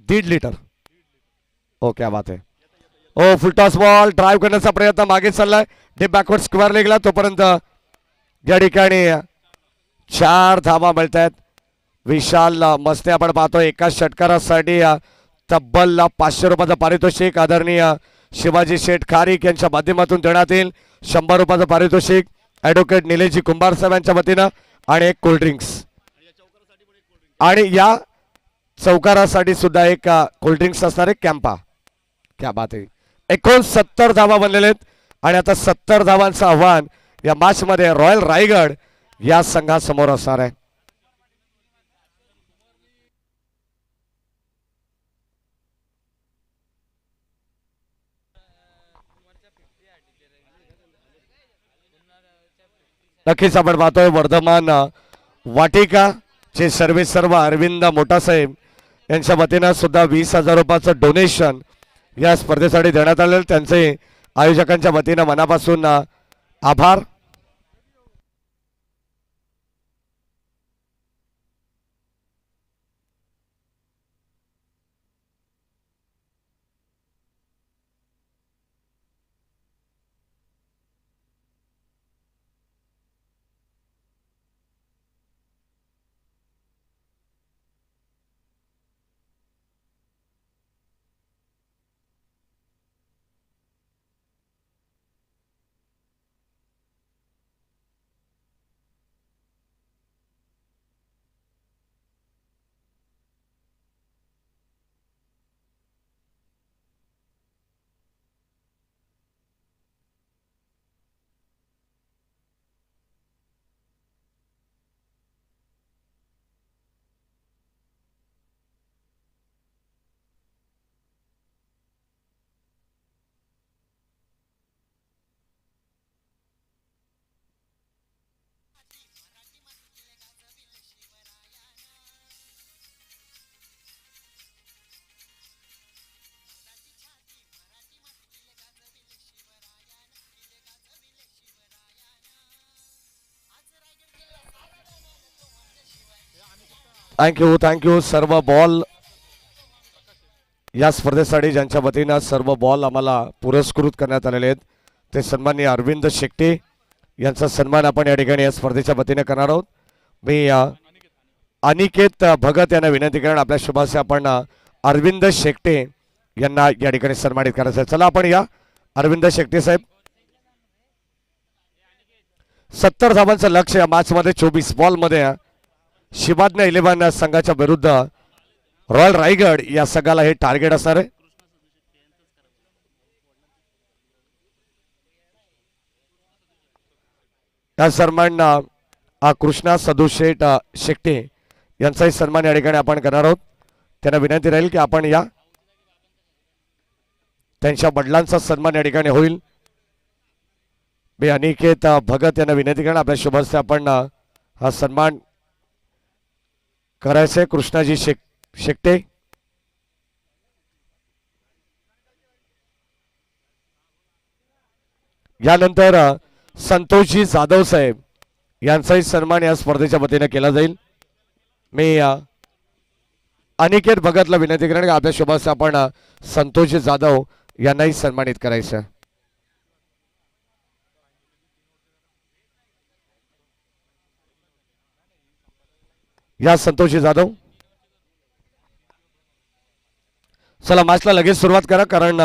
B: 1.5 लिटर. ओ क्या बात आहे. ओ फुलटॉस बॉल ड्राईव्ह करण्याचा प्रयत्न मागे चाललाय. डीप बॅकवर्ड स्क्वेअर लेगला. तोपर्यंत या ठिकाणी 4 धावा मिळत आहेत. विशाल मस्ते आपण पाहतो एका षटकारासाठी तब्बल 500 रुपयाचं पारितोषिक आदरणीय शिवाजी शेठ खारीक यांच्या माध्यमातून देण्यात येईल. 100 रुपयाचं पारितोषिक ॲडव्होकेट निलेशजी कुंभार साहेब यांच्या वतीनं आणि एक कोल्ड्रिंक्स आणि या चौकारासाठी सुद्धा एक कोल्ड्रिंक्स असणार आहे. कॅम्पा. क्या बात आहे. 69 धावा बनलेले आहेत आणि आता 70 धावांचं आव्हान या मॅच मध्ये रॉयल रायगड या संघासमोर असणार आहे. नक्कीच आपण पाहतोय वर्धमान वाटिका चे सर्व अरविंद मोठासाहेब यांच्या वतीनं सुद्धा 20,000 रुपयाचं डोनेशन या स्पर्धेसाठी देण्यात आलेलं. त्यांचे आयोजकांच्या वतीनं मनापासून आभार. थँक्यू सर्व बॉल या स्पर्धेसाठी ज्यांच्या वतीनं सर्व बॉल आम्हाला पुरस्कृत करण्यात आलेले आहेत ते सन्माननीय अरविंद शेट्टे यांचा सन्मान आपण या ठिकाणी या स्पर्धेच्या वतीने करणार आहोत. मी अनिकेत भगत यांना विनंती करणार आपल्या शुभाचे आपण अरविंद शेट्टे यांना या ठिकाणी सन्मानित करायचं आहे. चला आपण या अरविंद शेट्टे साहेब. 70 धावांचं लक्ष्य या मॅच मध्ये 24 बॉल मध्ये शिवाज्ञा 11 संघाच्या विरुद्ध रॉयल रायगड या संघाला हे टार्गेट असणार आहे. या सन्मान कृष्णा सदुशेठ शेट्टे यांचाही सन्मान या ठिकाणी आपण करणार आहोत. त्यांना विनंती राहील की आपण या त्यांच्या वडिलांचा सन्मान या ठिकाणी होईल. मी अनिकेत भगत यांना विनंती करणार आपल्या शुभहस्ते आपण हा सन्मान करायचे. कृष्णाजी शेट्टे यानंतर संतोषजी जाधव साहेब यांचाही सन्मान या स्पर्धेच्या वतीने केला जाईल. मी अनिकेत भगतला विनंती करणार की आपल्या शुभहस्ते आपण संतोषजी जाधव यांनाही सन्मानित करायचं. या संतोषजी जाधव. चला मॅचला लगेच सुरुवात करा कारण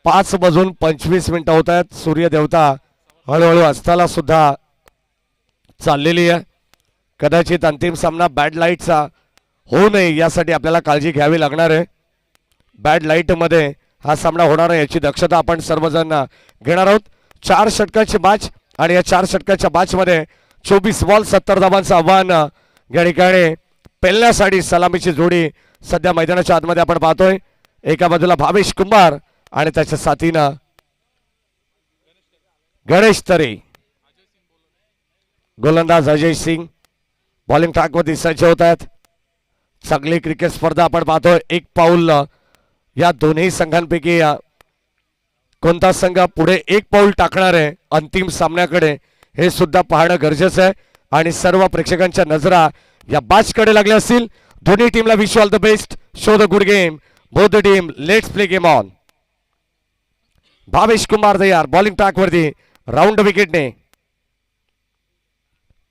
B: 5:25 होत आहेत. सूर्य देवता हळूहळू अस्ताला सुद्धा चाललेली आहे. कदाचित अंतिम सामना बॅड लाईटचा होऊ नये यासाठी आपल्याला काळजी घ्यावी लागणार आहे. बॅड लाईट मध्ये हा सामना होणार आहे याची दक्षता आपण सर्वजण घेणार आहोत. 4 षटकांची मॅच आणि या 4 षटकाच्या मॅच मध्ये 24 बॉल 70 धावांचं आव्हान या ठिकाणी पेलण्यासाठी सलामीची जोडी सध्या मैदानाच्या आतमध्ये आपण पाहतोय. एका बाजूला भावेश कुंभार आणि त्याच्या साथीनं गणेश तरे. गोलंदाज अजय सिंग बॉलिंग ट्रॅकवरती सज्ज होत आहेत. चांगली क्रिकेट स्पर्धा आपण पाहतोय. एक पाऊल या दोन्ही संघांपैकी कोणता संघ पुढे एक पाऊल टाकणार आहे अंतिम सामन्याकडे हे सुद्धा पाहणं गरजेचं आहे. आणि सर्व प्रेक्षकांच्या नजरा या मॅचकडे लागल्या असतील. दोन्ही टीमला wish all the best. Show the good game both the team. Let's play game on. Bhavesh Kumar तयार बॉलिंग ट्रॅकवरती राऊंड विकेटने.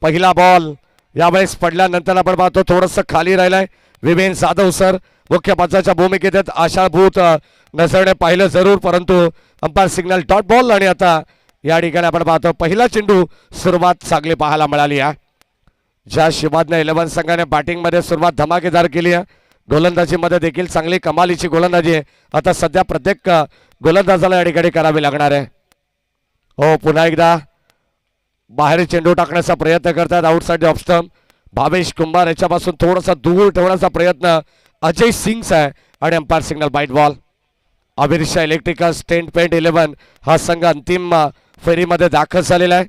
B: पहिला बॉल यावेळेस पडल्यानंतर आपण पाहतो थोडंसं खाली राहिलाय. विवेन जाधव सर मुख्य पंचाच्या भूमिकेत आहेत. आशाभूत नजरेने पाहिलं जरूर परंतु अंपायर सिग्नल डॉट बॉल. आणि आता या ठिकाणी आपण पाहतो पहिला चेंडू सुरुवात चांगली पाहायला मिळाली आहे. ज्या शिवाज्ञा 11 संघाने बॅटिंग मध्ये सुरुवात धमाकेदार केली आहे. गोलंदाजी मध्ये देखील चांगली कमालीची गोलंदाजी आहे. आता सध्या प्रत्येक गोलंदाजाला या ठिकाणी करावी लागणार आहे. हो पुन्हा एकदा बाहेर चेंडू टाकण्याचा प्रयत्न करतात outside off stump. Bhavesh Kumbhar याच्यापासून थोडासा दूर ठेवण्याचा प्रयत्न अजय सिंगचा आहे आणि अंपायर सिग्नल बाईट बॉल. अभिरशा इलेक्ट्रिकल स्टेंट पेंट 11 हा संघ अंतिम फेरीमध्ये दाखल झालेला आहे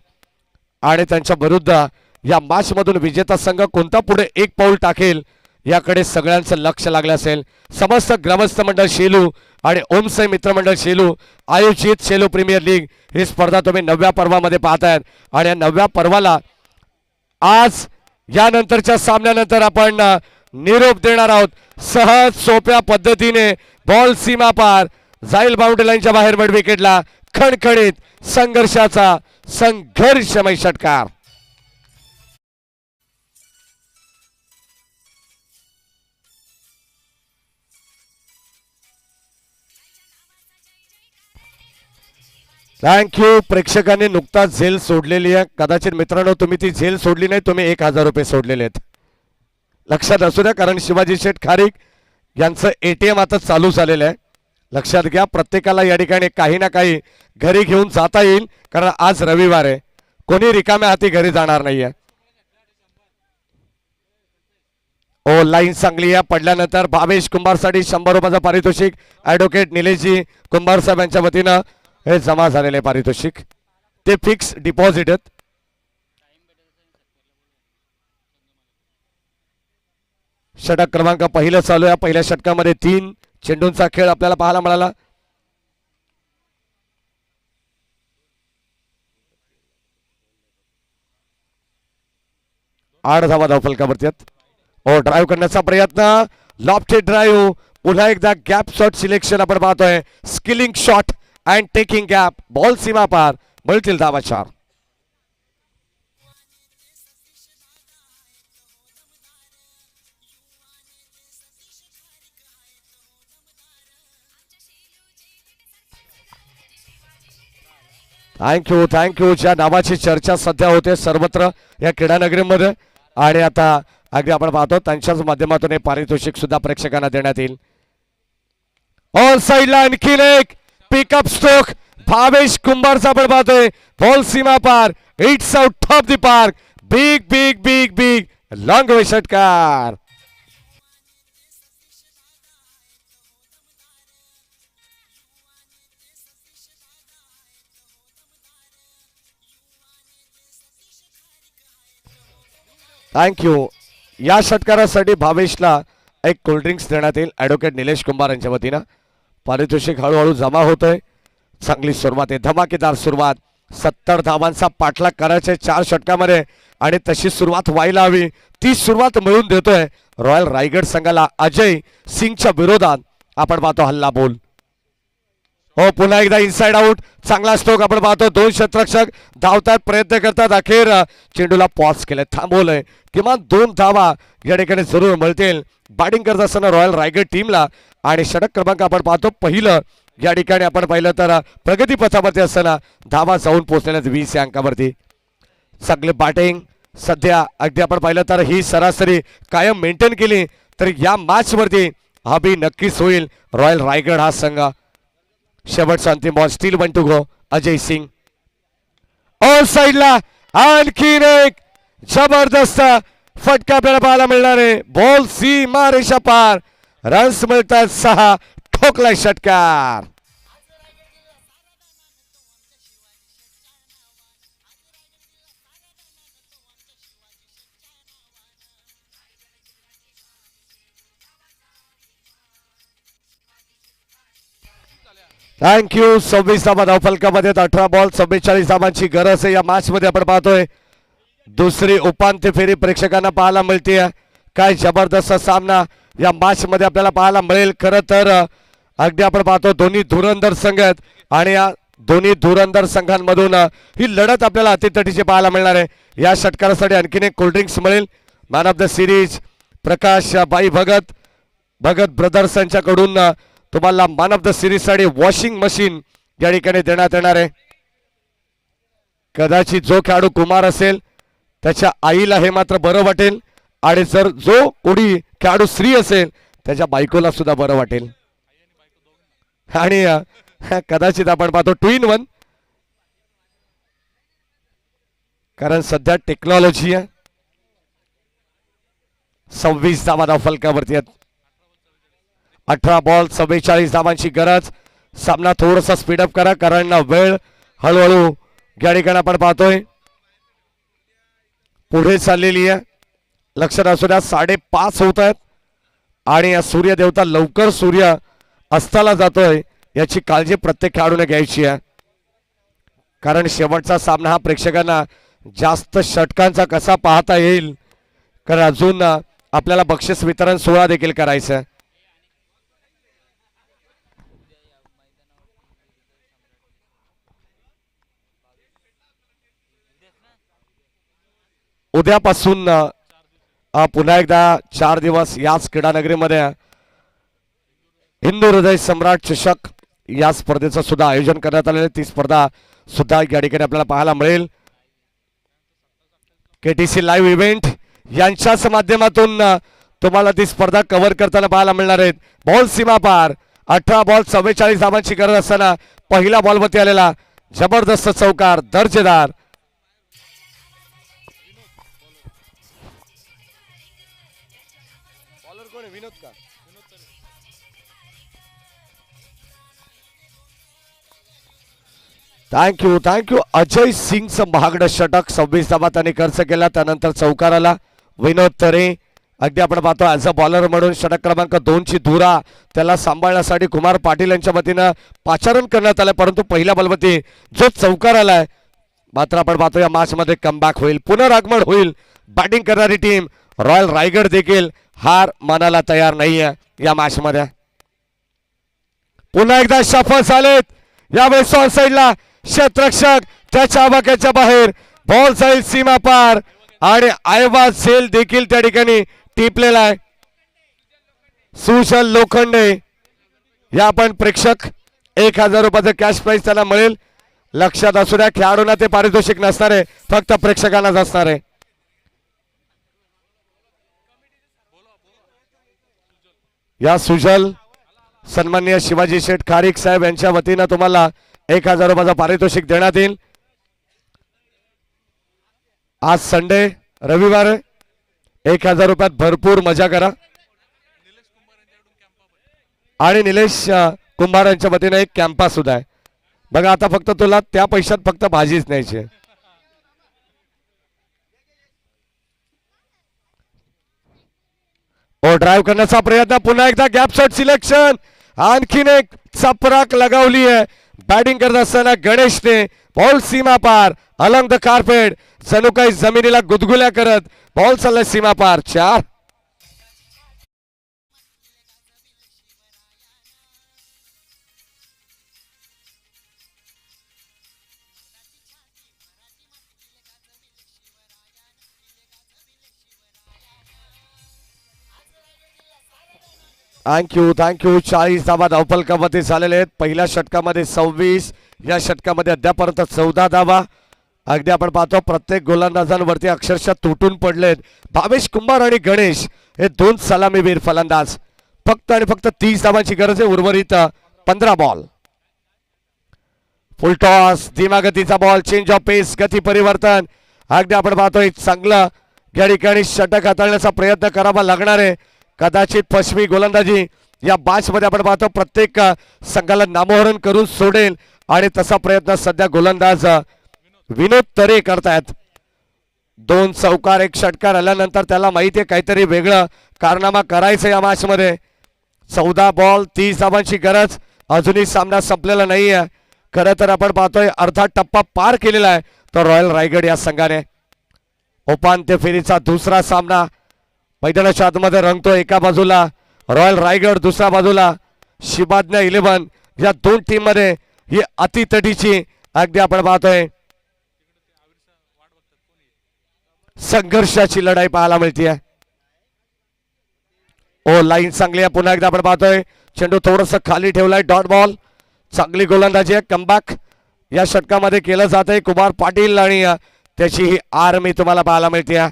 B: आणि त्यांच्या विरुद्ध या मॅच मधून विजेता संघ कोणता पुढे एक पाऊल टाकेल याकडे सगळ्यांचं लक्ष लागलं असेल. समस्त ग्रामस्थ मंडळ शेलू आणि ओमसाई मित्रमंडळ शेलू आयोजित शेलू प्रीमियर लीग ही स्पर्धा तुम्ही 9व्या पर्वामध्ये पाहतायत. आणि या 9व्या पर्वाला आज यानंतरच्या सामन्यानंतर आपण निरोप देणार आहोत. सहज सोप्या पद्धतीने बॉल सीमा पार जाईल बाउंड्री लाईनच्या बाहेर मिड विकेटला. खणखणीत संघर्षाचा संघर्षमय षटकार. थँक्यू. प्रेक्षकांनी नुकताच झेल सोडलेली आहे. कदाचित मित्रांनो तुम्ही ती झेल सोडली नाही. तुम्ही 1000 रुपये सोडलेले आहेत. लक्षात असू द्या कारण शिवाजी शेठ खारीक यांचं ATM आता चालू झालेलं आहे. लक्षात घ्या प्रत्येकाला या ठिकाणी काही ना काही घरी घेऊन जाता येईल कारण आज रविवार आहे. कोणी रिकाम्या हाती घरी जाणार नाहीये. ओ लाईन चांगली आहे. पडल्यानंतर भावेश कुंभारसाठी 100 रुपयाचं पारितोषिक ॲडव्होकेट निलेशजी कुंभार साहेब यांच्या वतीनं हे जमा झालेले पारितोषिक ते फिक्स डिपॉझिट आहेत. षटक क्रमांक पहिलं चालू आहे. पहिल्या षटकामध्ये 3 चेंडूंचा खेळ आपल्याला पाहायला मिळाला. 8 धावा धावफलकावरती आहेत. ड्राईव्ह करण्याचा प्रयत्न, लॉफ्टेड ड्राईव्ह, पुन्हा एकदा गॅप शॉट सिलेक्शन आपण पाहतोय. Skilling shot and taking gap, ball सीमा पार, मिळतील धावा 4. थँक्यू. ज्या नावाची चर्चा सध्या होते सर्वत्र या क्रीडा नगरीमध्ये, आणि आता अगदी आपण पाहतो त्यांच्याच माध्यमातून हे पारितोषिक सुद्धा प्रेक्षकांना देण्यात येईल. ऑल साइडला आणखीन एक पिकअप स्ट्रोक भावेश कुंभारचा आपण पाहतोय. बॉल सीमा पार, it's out of the park. Big long वे षटकार. थँक्यू. या षटकारासाठी भावेशला एक कोल्ड्रिंक्स देण्यात येईल ॲडव्होकेट निलेश कुंभार यांच्या वतीनं. पारितोषिक हळूहळू जमा होतोय. चांगली सुरुवात आहे, धमाकेदार सुरुवात. 70 धावांचा पाठलाग करायचे 4 षटकामध्ये, आणि तशी सुरुवात व्हायला हवी, ती सुरुवात मिळून देतोय रॉयल रायगड संघाला. अजय सिंगच्या विरोधात आपण पाहतो हल्ला बोल. पुन्हा एकदा इनसाइड आउट. चांगला स्ट्रोक आपण पाहतो. 2 क्षेत्ररक्षक धावतात, प्रयत्न करतात, अखेर चेंडूला पॉज केलंय, थांबवलंय. किमान 2 धावा या ठिकाणी जरूर मिळतील बॅटिंग करत असताना रॉयल रायगड टीमला. आणि षटक क्रमांक आपण पाहतो पहिलं या ठिकाणी आपण पाहिलं तर प्रगती पथावरती असताना धावा जाऊन पोहोचलेल्या 20 या अंकावरती. चांगले बॅटिंग सध्या अगदी आपण पाहिलं तर ही सरासरी कायम मेंटेन केली तर या मॅच वरती हबी नक्कीच होईल रॉयल रायगड हा संघ. शेवटचा अंतिम ball, still 1 to go. Ajay Singh all साइडला आणखीन एक जबरदस्त फटका आपल्याला पाहायला मिळणार आहे. बॉल सीमा रेषा पार, रन्स मिळतात 6. ठोकलाय षटकार. थँक्यू. 26 धावा धावफलकामध्ये, 18 बॉल 44 धावांची गरज आहे या मॅच मध्ये. आपण पाहतोय दुसरी उपांत्य फेरी प्रेक्षकांना पाहायला मिळते. काय जबरदस्त सामना या मॅच मध्ये आपल्याला पाहायला मिळेल. खरं तर अगदी आपण पाहतो दोन्ही धुरंधर संघ आहेत, आणि या दोन्ही धुरंधर संघांमधून ही लढत आपल्याला अतितटीची पाहायला मिळणार आहे. या षटकारासाठी आणखीन एक कोल्ड्रिंक्स मिळेल. मॅन ऑफ द सिरीज प्रकाश बाई भगत ब्रदर्स यांच्याकडून तुम्हाला मॅन ऑफ द सिरीज साठी वॉशिंग मशीन या ठिकाणी देण्यात येणार आहे. कदाचित जो खेळाडू कुमार असेल त्याच्या आईला हे मात्र बरं वाटेल, आणि जर जो कोणी खेळाडू स्त्री असेल त्याच्या बायकोला सुद्धा बरं वाटेल. आणि कदाचित आपण पाहतो 2 in 1, कारण सध्या टेक्नॉलॉजी आहे. 26 धावा धावफलकावरती आहेत. 18 बॉल 44 धावांची गरज. सामना थोडासा स्पीडअप करा कारण वेळ हळूहळू या ठिकाणी आपण पाहतोय पुढे चाललेली आहे. लक्षात असू द्या 5:30 होत आहेत, आणि या सूर्य देवता लवकर सूर्य अस्ताला जातोय याची काळजी प्रत्येक खेळाडूने घ्यायची आहे. कारण शेवटचा सामना हा प्रेक्षकांना जास्त षटकांचा कसा पाहता येईल, कारण अजून आपल्याला बक्षीस वितरण सोहळा देखील करायचा आहे. उद्यापासून पुन्हा एकदा 4 दिवस याच क्रीडा नगरीमध्ये हिंदू हृदय सम्राट चषक या स्पर्धेचं सुद्धा आयोजन करण्यात आलेलं. ती स्पर्धा सुद्धा या ठिकाणी आपल्याला पाहायला मिळेल. केटीसी लाईव्ह इव्हेंट यांच्याच माध्यमातून तुम्हाला ती स्पर्धा कव्हर करताना पाहायला मिळणार आहेत. बॉल सीमा पार, 18 बॉल 44 धावांची गरज असताना पहिला बॉलवरती आलेला जबरदस्त चौकार, दर्जेदार. थँक्यू. अजय सिंगचं महागडं षटक 26 धावा त्यांनी खर्च केला. त्यानंतर चौकाराला विनोद तरे. अगदी आपण पाहतो ॲज अ बॉलर म्हणून षटक क्रमांक 2 ची धुरा त्याला सांभाळण्यासाठी कुमार पाटील यांच्या वतीनं पाचारण करण्यात आलं, परंतु पहिल्या बॉलवरती जो चौकार आलाय मात्र आपण पाहतो या मॅच मध्ये कमबॅक होईल, पुनरागमन होईल. बॅटिंग करणारी टीम रॉयल रायगड देखील हार मानायला तयार नाहीये या मॅच मध्ये. पुन्हा एकदा सफल झालेत यावेळेस ऑन साइडला क्षेत्ररक्षक त्याच्या आवाक्याच्या बाहेर बॉल जाईल सीमा पार आणि आयवाज झेल देखील त्या ठिकाणी टिपलेला आहे. सुशल लोखंडे या आपण प्रेक्षक 1000 रुपयाचं कॅश प्राइज त्याला मिळेल. लक्षात असू द्या खेळाडूंना ते पारितोषिक नसणार आहे, फक्त प्रेक्षकांनाच असणार आहे. या सुजल सन्माननीय शिवाजी शेठ खारीक साहेब यांच्या वतीनं तुम्हाला 1000 रुपयाचं पारितोषिक देण्यात येईल. आज संडे रविवार 1000 रुपयात भरपूर मजा करा. आणि निलेश कुंभार यांच्या वतीनं एक कॅम्पा सुद्धा आहे बघा. आता फक्त तुला त्या पैशात फक्त भाजीच न्यायची आहे. ओ ड्राइव्ह करण्याचा प्रयत्न, पुन्हा एकदा गॅप शॉट सिलेक्शन, आणखीन एक चपराक लगावली आहे बॅटिंग करत असताना गणेशने. बॉल सीमा पार अलंग द कार्पेट, जणू काही जमिनीला गुदगुल्या करत बॉल चाललाय सीमा पार. 4. थँक्यू 40 धावा धावफलकामध्ये झालेले आहेत. पहिल्या षटकामध्ये 26, या षटकामध्ये अद्यापर्यंत 14 धावा. अगदी आपण पाहतो प्रत्येक गोलंदाजांवरती अक्षरशः तुटून पडलेत. भावेश कुंभार आणि गणेश हे 2 सलामीवीर फलंदाज. फक्त आणि फक्त 30 धावांची गरज आहे. उर्वरित 15 बॉल. फुल टॉस, धीमा गतीचा बॉल, चेंज ऑफ पेस, गती परिवर्तन. अगदी आपण पाहतोय चांगलं या ठिकाणी षटक हाताळण्याचा प्रयत्न करावा लागणार आहे. कदाचित पश्चिमी गोलंदाजी या मॅच मध्ये आपण पाहतो प्रत्येक संघाला नामोहरण करून सोडेल आणि तसा प्रयत्न सध्या गोलंदाज विनोद तरे करतायत. 2 चौकार 1 षटकार आल्यानंतर त्याला माहिती आहे काहीतरी वेगळं कारनामा करायचं या मॅच मध्ये. 14 बॉल 30 धावांची गरज. अजूनही सामना संपलेला नाहीये. खरं तर आपण पाहतोय अर्धा टप्पा पार केलेला आहे तो रॉयल रायगड या संघाने. उपांत्य फेरीचा दुसरा सामना मैदानाच्या आतमध्ये रंगतो. एका बाजूला रॉयल रायगड, दुसऱ्या बाजूला शिबाज्ञा 11. या 2 टीम मध्ये ही अतितटीची अगदी आपण पाहतोय संघर्षाची लढाई पाहायला मिळते. ओ लाईन चांगली आहे. पुन्हा एकदा आपण पाहतोय चेंडू थोडस खाली ठेवलाय. डॉट बॉल, चांगली गोलंदाजी आहे. कमबॅक या षटकामध्ये केलं जात आहे. कुमार पाटील आणि त्याची ही आर्मी तुम्हाला पाहायला मिळते.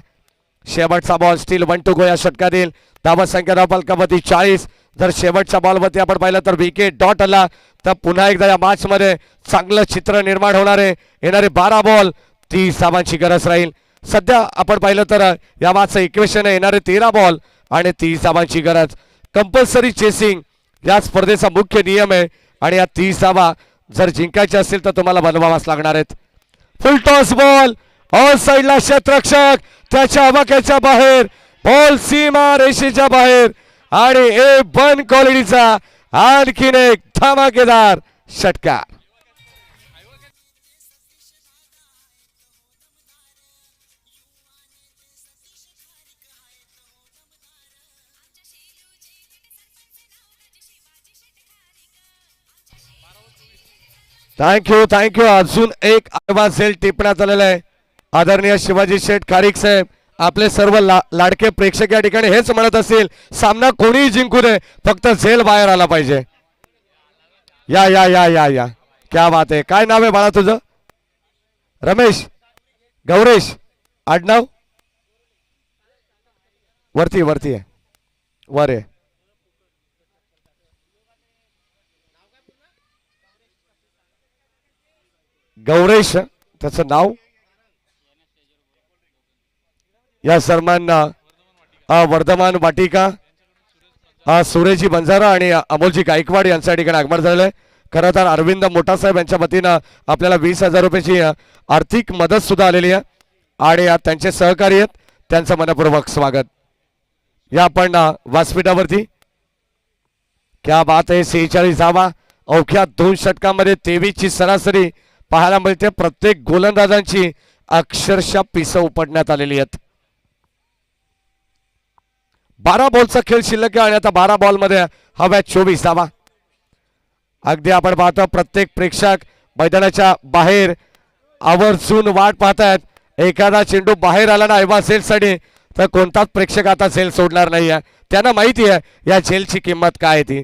B: शेवटचा बॉल स्टील 1 टू गो या षटकातील. धावा संख्या धावफलकावरती 40. जर शेवटच्या बॉलवरती आपण पाहिलं तर विकेट डॉट आला तर पुन्हा एकदा या मॅच मध्ये चांगलं चित्र निर्माण होणार आहे. येणारे 12 बॉल 30 धावांची गरज राहील. सध्या आपण पाहिलं तर या मॅचचं इक्वेशन आहे येणारे 13 बॉल आणि 30 धावांची गरज. कंपल्सरी चेसिंग या स्पर्धेचा मुख्य नियम आहे आणि या 30 धावा जर जिंकायचे असतील तर तुम्हाला बनवावाच लागणार आहेत. फुल टॉस बॉल ऑन साइडला क्षेत्ररक्षक त्याच्या आवाक्याच्या बाहेर, बॉल सीमा रेषेच्या बाहेर आणि ए बन क्वालिटीचा आणखीन एक धमाकेदार षटकार. थँक्यू. अजून एक आवाज झेल टिपण्यात आलेला आहे. आदरणीय शिवाजी शेठ खारीक साहेब आपले सर्व लाडके प्रेक्षक या ठिकाणी हेच म्हणत असतील सामना कोणीही जिंकू दे फक्त झेल बाहेर आला पाहिजे. या या या या या क्या बात आहे. काय नाव आहे बाळा तुझं? रमेश गौरेश आडनाव? वरती आहे वर आहे. गौरेश त्याचं नाव. या सर्वांना वर्धमान वाटिका सुरेशजी बंजारा आणि अमोलजी गायकवाड यांच्या ठिकाणी आगमन झालेलं आहे. खरं तर अरविंद मोठासाहेब यांच्या वतीनं आपल्याला 20,000 रुपयाची आर्थिक मदत सुद्धा आलेली आहे आणि त्यांचे सहकारी आहेत त्यांचं मनपूर्वक स्वागत. या आपण व्यासपीठावरती क्या बात आहे. 46 धावा अवघ्या 2 षटकांमध्ये 23 ची सरासरी पाहायला मिळते. प्रत्येक गोलंदाजांची अक्षरशः पिसं उपडण्यात आलेली आहेत. 12 बॉलचा खेळ शिल्लक आहे आणि आता 12 बॉलमध्ये हव्या 24 धावा. अगदी आपण पाहतो प्रत्येक प्रेक्षक मैदानाच्या बाहेर आवर्जून वाट पाहतायत. एखादा चेंडू बाहेर आला ना एव्हा झेलसाठी तर कोणताच प्रेक्षक आता झेल सोडणार नाही आहे. त्यांना माहिती आहे या झेलची किंमत काय आहे ती.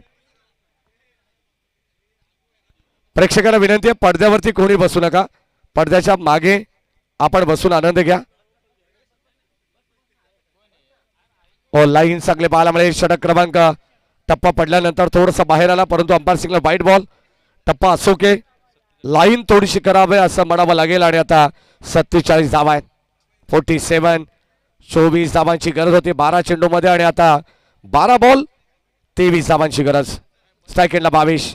B: प्रेक्षकांना विनंती आहे पडद्यावरती कोणी बसू नका. पडद्याच्या मागे आपण बसून आनंद घ्या. लाईन चांगले पाहायला मिळेल. षटक क्रमांक टप्पा पडल्यानंतर थोडंसं बाहेर आला परंतु अंपायर सिंगला व्हाईट बॉल. टप्पा असो के लाईन थोडीशी करावे असं म्हणावं लागेल. आणि आता 47 धावा आहेत. 47 24 धावांची गरज होती 12 चेंडूमध्ये आणि आता 12 बॉल 23 धावांची गरज. स्ट्राईक एंडला 22.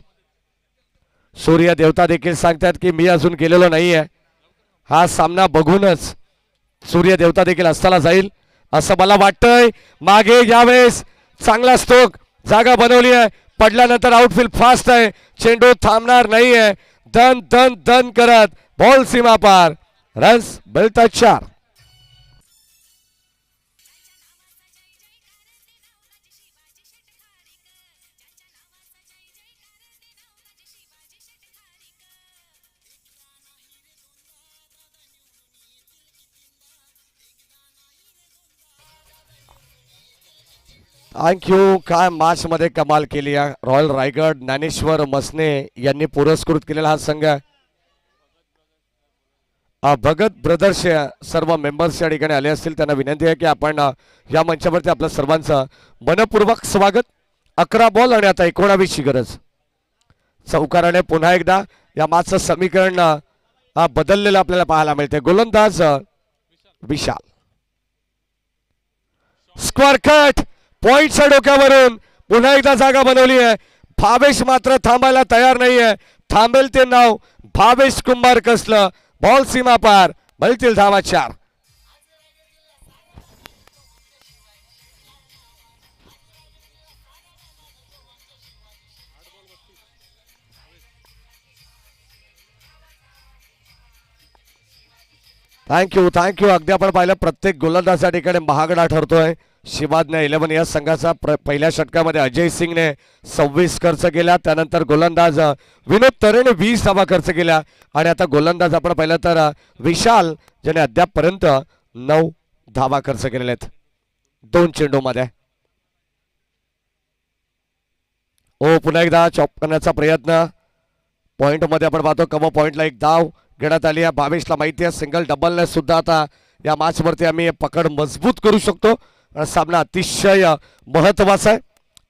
B: सूर्य देवता देखील सांगतात की मी अजून गेलेलो नाहीये. हा सामना बघूनच सूर्य देवता देखील असताना जाईल असं मला वाटतंय. मागे यावेळेस चांगला स्ट्रोक जागा बनवली आहे. पडल्यानंतर आउटफील्ड फास्ट आहे. चेंडू थांबणार नाहीये. दन दन दन करत बॉल सीमा पार. रन्स मिळतात 4. थँक्यू. काय मॅच मध्ये कमाल केली आहे. रॉयल रायगड ज्ञानेश्वर मसने यांनी पुरस्कृत केलेला हा संघ भगत ब्रदर्स सर्व मेंबर्स या ठिकाणी आले असतील. त्यांना विनंती आहे की आपण या मंचावरती आपल्या सर्वांचं मनपूर्वक स्वागत. 11 बॉल आणि आता 19 ची गरज. चौकाराने पुन्हा एकदा या मॅचचं समीकरण बदललेलं आपल्याला पाहायला मिळते. गोलंदाज विशाल. स्क्वेअर कट पॉइंटच्या डोक्यावरून पुन्हा एकदा जागा बनवली आहे. भावेश मात्र थांबायला तयार नाहीये. थांबेल ते नाव भावेश कुंभार कसलं. बॉल सीमा पार. मिळतील धावा 4. Thank you thank you. अगदी आपण पाहिलं प्रत्येक गोलंदाज या ठिकाणी महागडा ठरतोय. शिवाजने 11 या संघाचा पहिल्या षटकामध्ये अजय सिंगने 26 खर्च केला. त्यानंतर गोलंदाज विनोद तरेने 20 धावा खर्च केल्या आणि आता गोलंदाज आपण पाहिलं तर विशाल ज्याने अद्यापपर्यंत 9 धावा खर्च केलेल्या आहेत 2 चेंडूमध्ये. पुन्हा एकदा चॉप करण्याचा प्रयत्न. पॉइंट मध्ये आपण पाहतो कम पॉइंटला 1 धाव घेण्यात आली आहे. 22ला माहिती आहे सिंगल डबलने सुद्धा आता या मॅच वरती आम्ही पकड मजबूत करू शकतो. सामना अतिशय महत्वाचा आहे.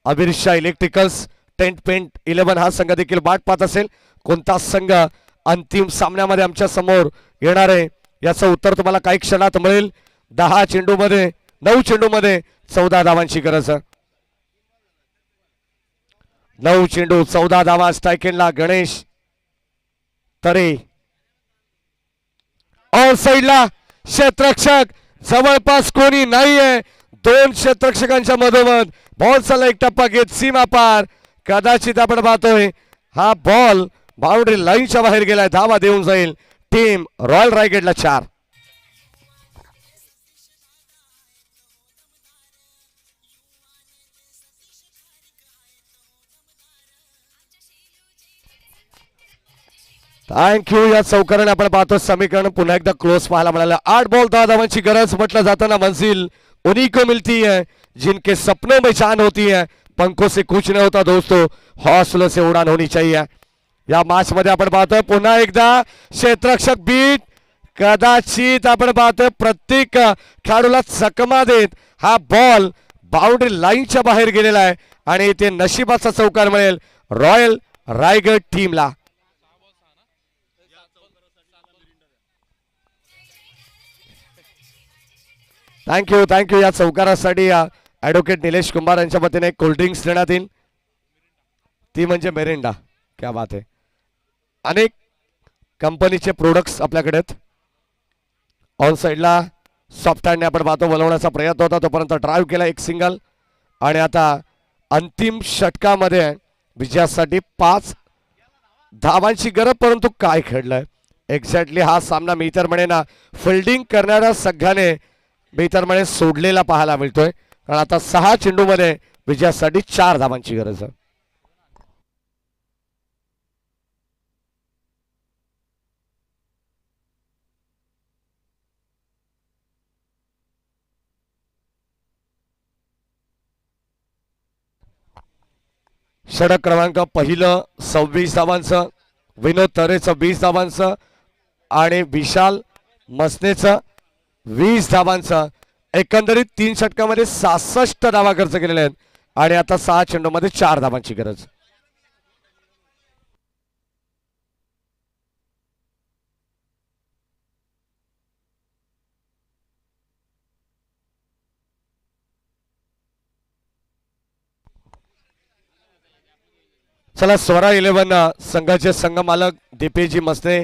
B: अविरशा इलेक्ट्रिकल्स टेंट पेंट 11 हा संघ देखील वाट पाहत असेल कोणता संघ अंतिम सामन्यामध्ये आमच्या समोर येणार आहे याचं उत्तर तुम्हाला काही क्षणात मिळेल. 10 चेंडूमध्ये 9 चेंडूमध्ये 14 धावांची गरज. 9 चेंडू 14 धावा. स्ट्राईक एंडला गणेश तरे. ऑन साइडला क्षेत्ररक्षक जवळपास कोणी नाहीये. 2 क्षेत्ररक्षकांच्या मधोमध बॉलचा एक टप्पा घेत सीमा पार. कदाचित आपण पाहतोय हा बॉल बाउंड्री लाईनच्या बाहेर गेलाय. धावा देऊन जाईल टीम रॉयल रायगडला 4. थँक्यू. या चौकाराने आपण पाहतो समीकरण पुन्हा एकदा क्लोज पाहायला मिळालं. 8 बॉल 10 धावांची गरज. म्हटलं जाताना मंजिल उन्हीं को मिलती है जिनके सपनों में जान होती है. पंखों से कुछ नहीं होता दोस्तों, हौसलों से उड़ान होनी चाहिए. या मॅच मध्ये आपण पाहतोय पुन्हा एकदा क्षेत्ररक्षक बीट. कदाचित आपण पाहतोय प्रत्येक खेळाडूला चकमा देत हा बॉल बाउंड्री लाईनच्या बाहेर गेलेला आहे आणि ते नशिबाचा चौकार मिळेल रॉयल रायगड टीमला. Thank you thank you. या चौकारासाठी ॲडव्होकेट निलेश कुंभार यांच्या वतीने कोल्ड्रिंक्स देण्यात येईल. ती म्हणजे मेरिंडा. क्या बात आहे. अनेक कंपनीचे प्रोडक्ट्स आपल्याकडे आहेत. ऑन साइडला सॉफ्ट हँडने आपण पाहतो बोलवण्याचा प्रयत्न होता तोपर्यंत ड्राईव्ह केला 1 सिंगल आणि आता अंतिम षटकामध्ये विजयासाठी 5 धावांची गरज. परंतु काय खेळलंय एक्झॅक्टली हा सामना मी तर म्हणेन फिल्डिंग करणाऱ्या संघाने मी तर म्हणे सोडलेला पाहायला मिळतोय. कारण आता 6 चेंडूमध्ये विजयासाठी 4 धावांची गरज आहे. षटक क्रमांक पहिलं 26 धावांचं, विनोद तरेचं 20 धावांचं आणि विशाल मसनेचं 20 धावांचं. एकंदरीत 3 षटकामध्ये 66 धावा खर्च केलेल्या आहेत आणि आता 6 चेंडूमध्ये 4 धावांची गरज. चला स्वरा 11 संघाचे संघ मालक दीपेजी मसने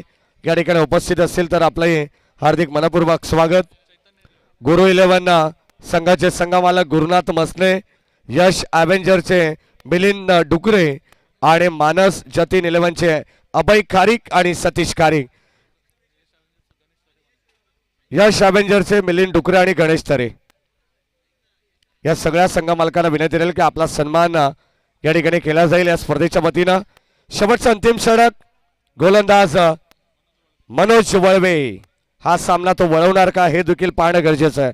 B: या ठिकाणी उपस्थित असतील तर आपले हार्दिक मनपूर्वक स्वागत. गुरु 11 संघाचे संघ मालक गुरुनाथ मसने, यश ॲव्हेंजरचे मिलिंद डुकरे आणि मानस जतीन 11चे अभय खारीक आणि सतीश खारीक. यश ॲव्हेंजरचे मिलिंद डुकरे आणि गणेश तरे या सगळ्या संघ मालकांना विनंती राहील की आपला सन्मान या ठिकाणी केला जाईल या स्पर्धेच्या वतीनं. शेवटचा अंतिम षटक, गोलंदाज मनोज वळवे. हा सामना तो वळवणार का हे देखील पाहणं गरजेचं आहे.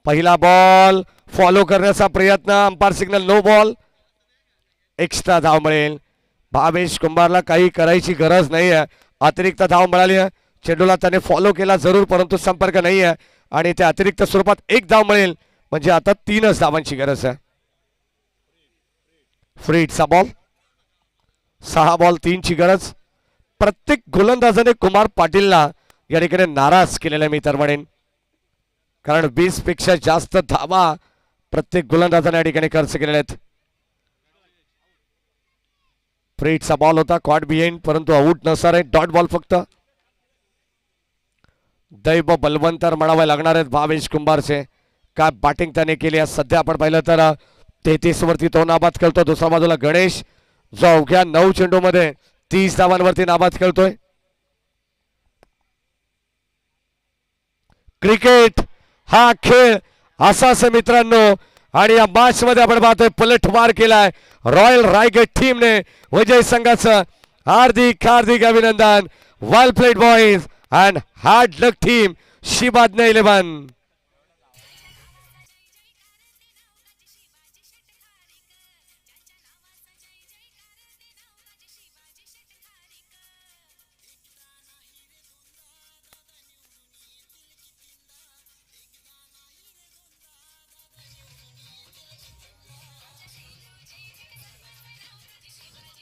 B: पहिला बॉल फॉलो करण्याचा प्रयत्न, umpire signal no ball. Extra धाव मिळेल. भावेश कुंभारला काही करायची गरज नाही आहे. अतिरिक्त धाव मिळाली आहे. चेंडूला त्याने फॉलो केला जरूर परंतु संपर्क नाही आहे आणि त्या अतिरिक्त स्वरूपात 1 धाव मिळेल म्हणजे आता 3च धावांची गरज आहे. फ्रीडचा बॉल, 6 बॉल 3 ची गरज. प्रत्येक गोलंदाजाने कुमार पाटीलला या ठिकाणी नाराज केलेला मी तर म्हणेन, कारण 20 पेक्षा जास्त धावा प्रत्येक गोलंदाजाने या ठिकाणी खर्च केलेल्या आहेत. फ्रीडचा बॉल होता, कॉट बिहाइंड परंतु आउट नसणार आहे. डॉट बॉल फक्त. दैव बलवंतर म्हणावे लागणार आहेत भावेश कुंभारचे. काय बॅटिंग त्याने केली आहे. सध्या आपण पाहिलं तर 33 वरती तो नाबाद खेळतो. दुसऱ्या बाजूला गणेश जो अवघ्या 9 चेंडूमध्ये 30 धावांवरती नाबाद खेळतोय. क्रिकेट हा खेळ असाच मित्रांनो आणि या मॅच मध्ये आपण पाहतोय पलटवार केलाय रॉयल रायगड टीमने. विजय संघाचं हार्दिक हार्दिक अभिनंदन. Well played boys and hard luck team शिबादने 11.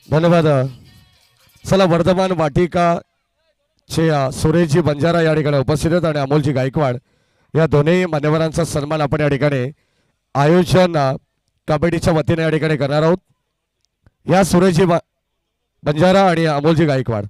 B: धन्यवाद. चला वर्धमान वाटिका चे सुरेशजी बंजारा या ठिकाणी उपस्थित आहेत आणि अमोलजी गायकवाड या दोन्ही मान्यवरांचा सन्मान आपण या ठिकाणी आयोजन कबड्डीच्या वतीने या ठिकाणी करणार आहोत. या सुरेशजी बंजारा आणि अमोलजी गायकवाड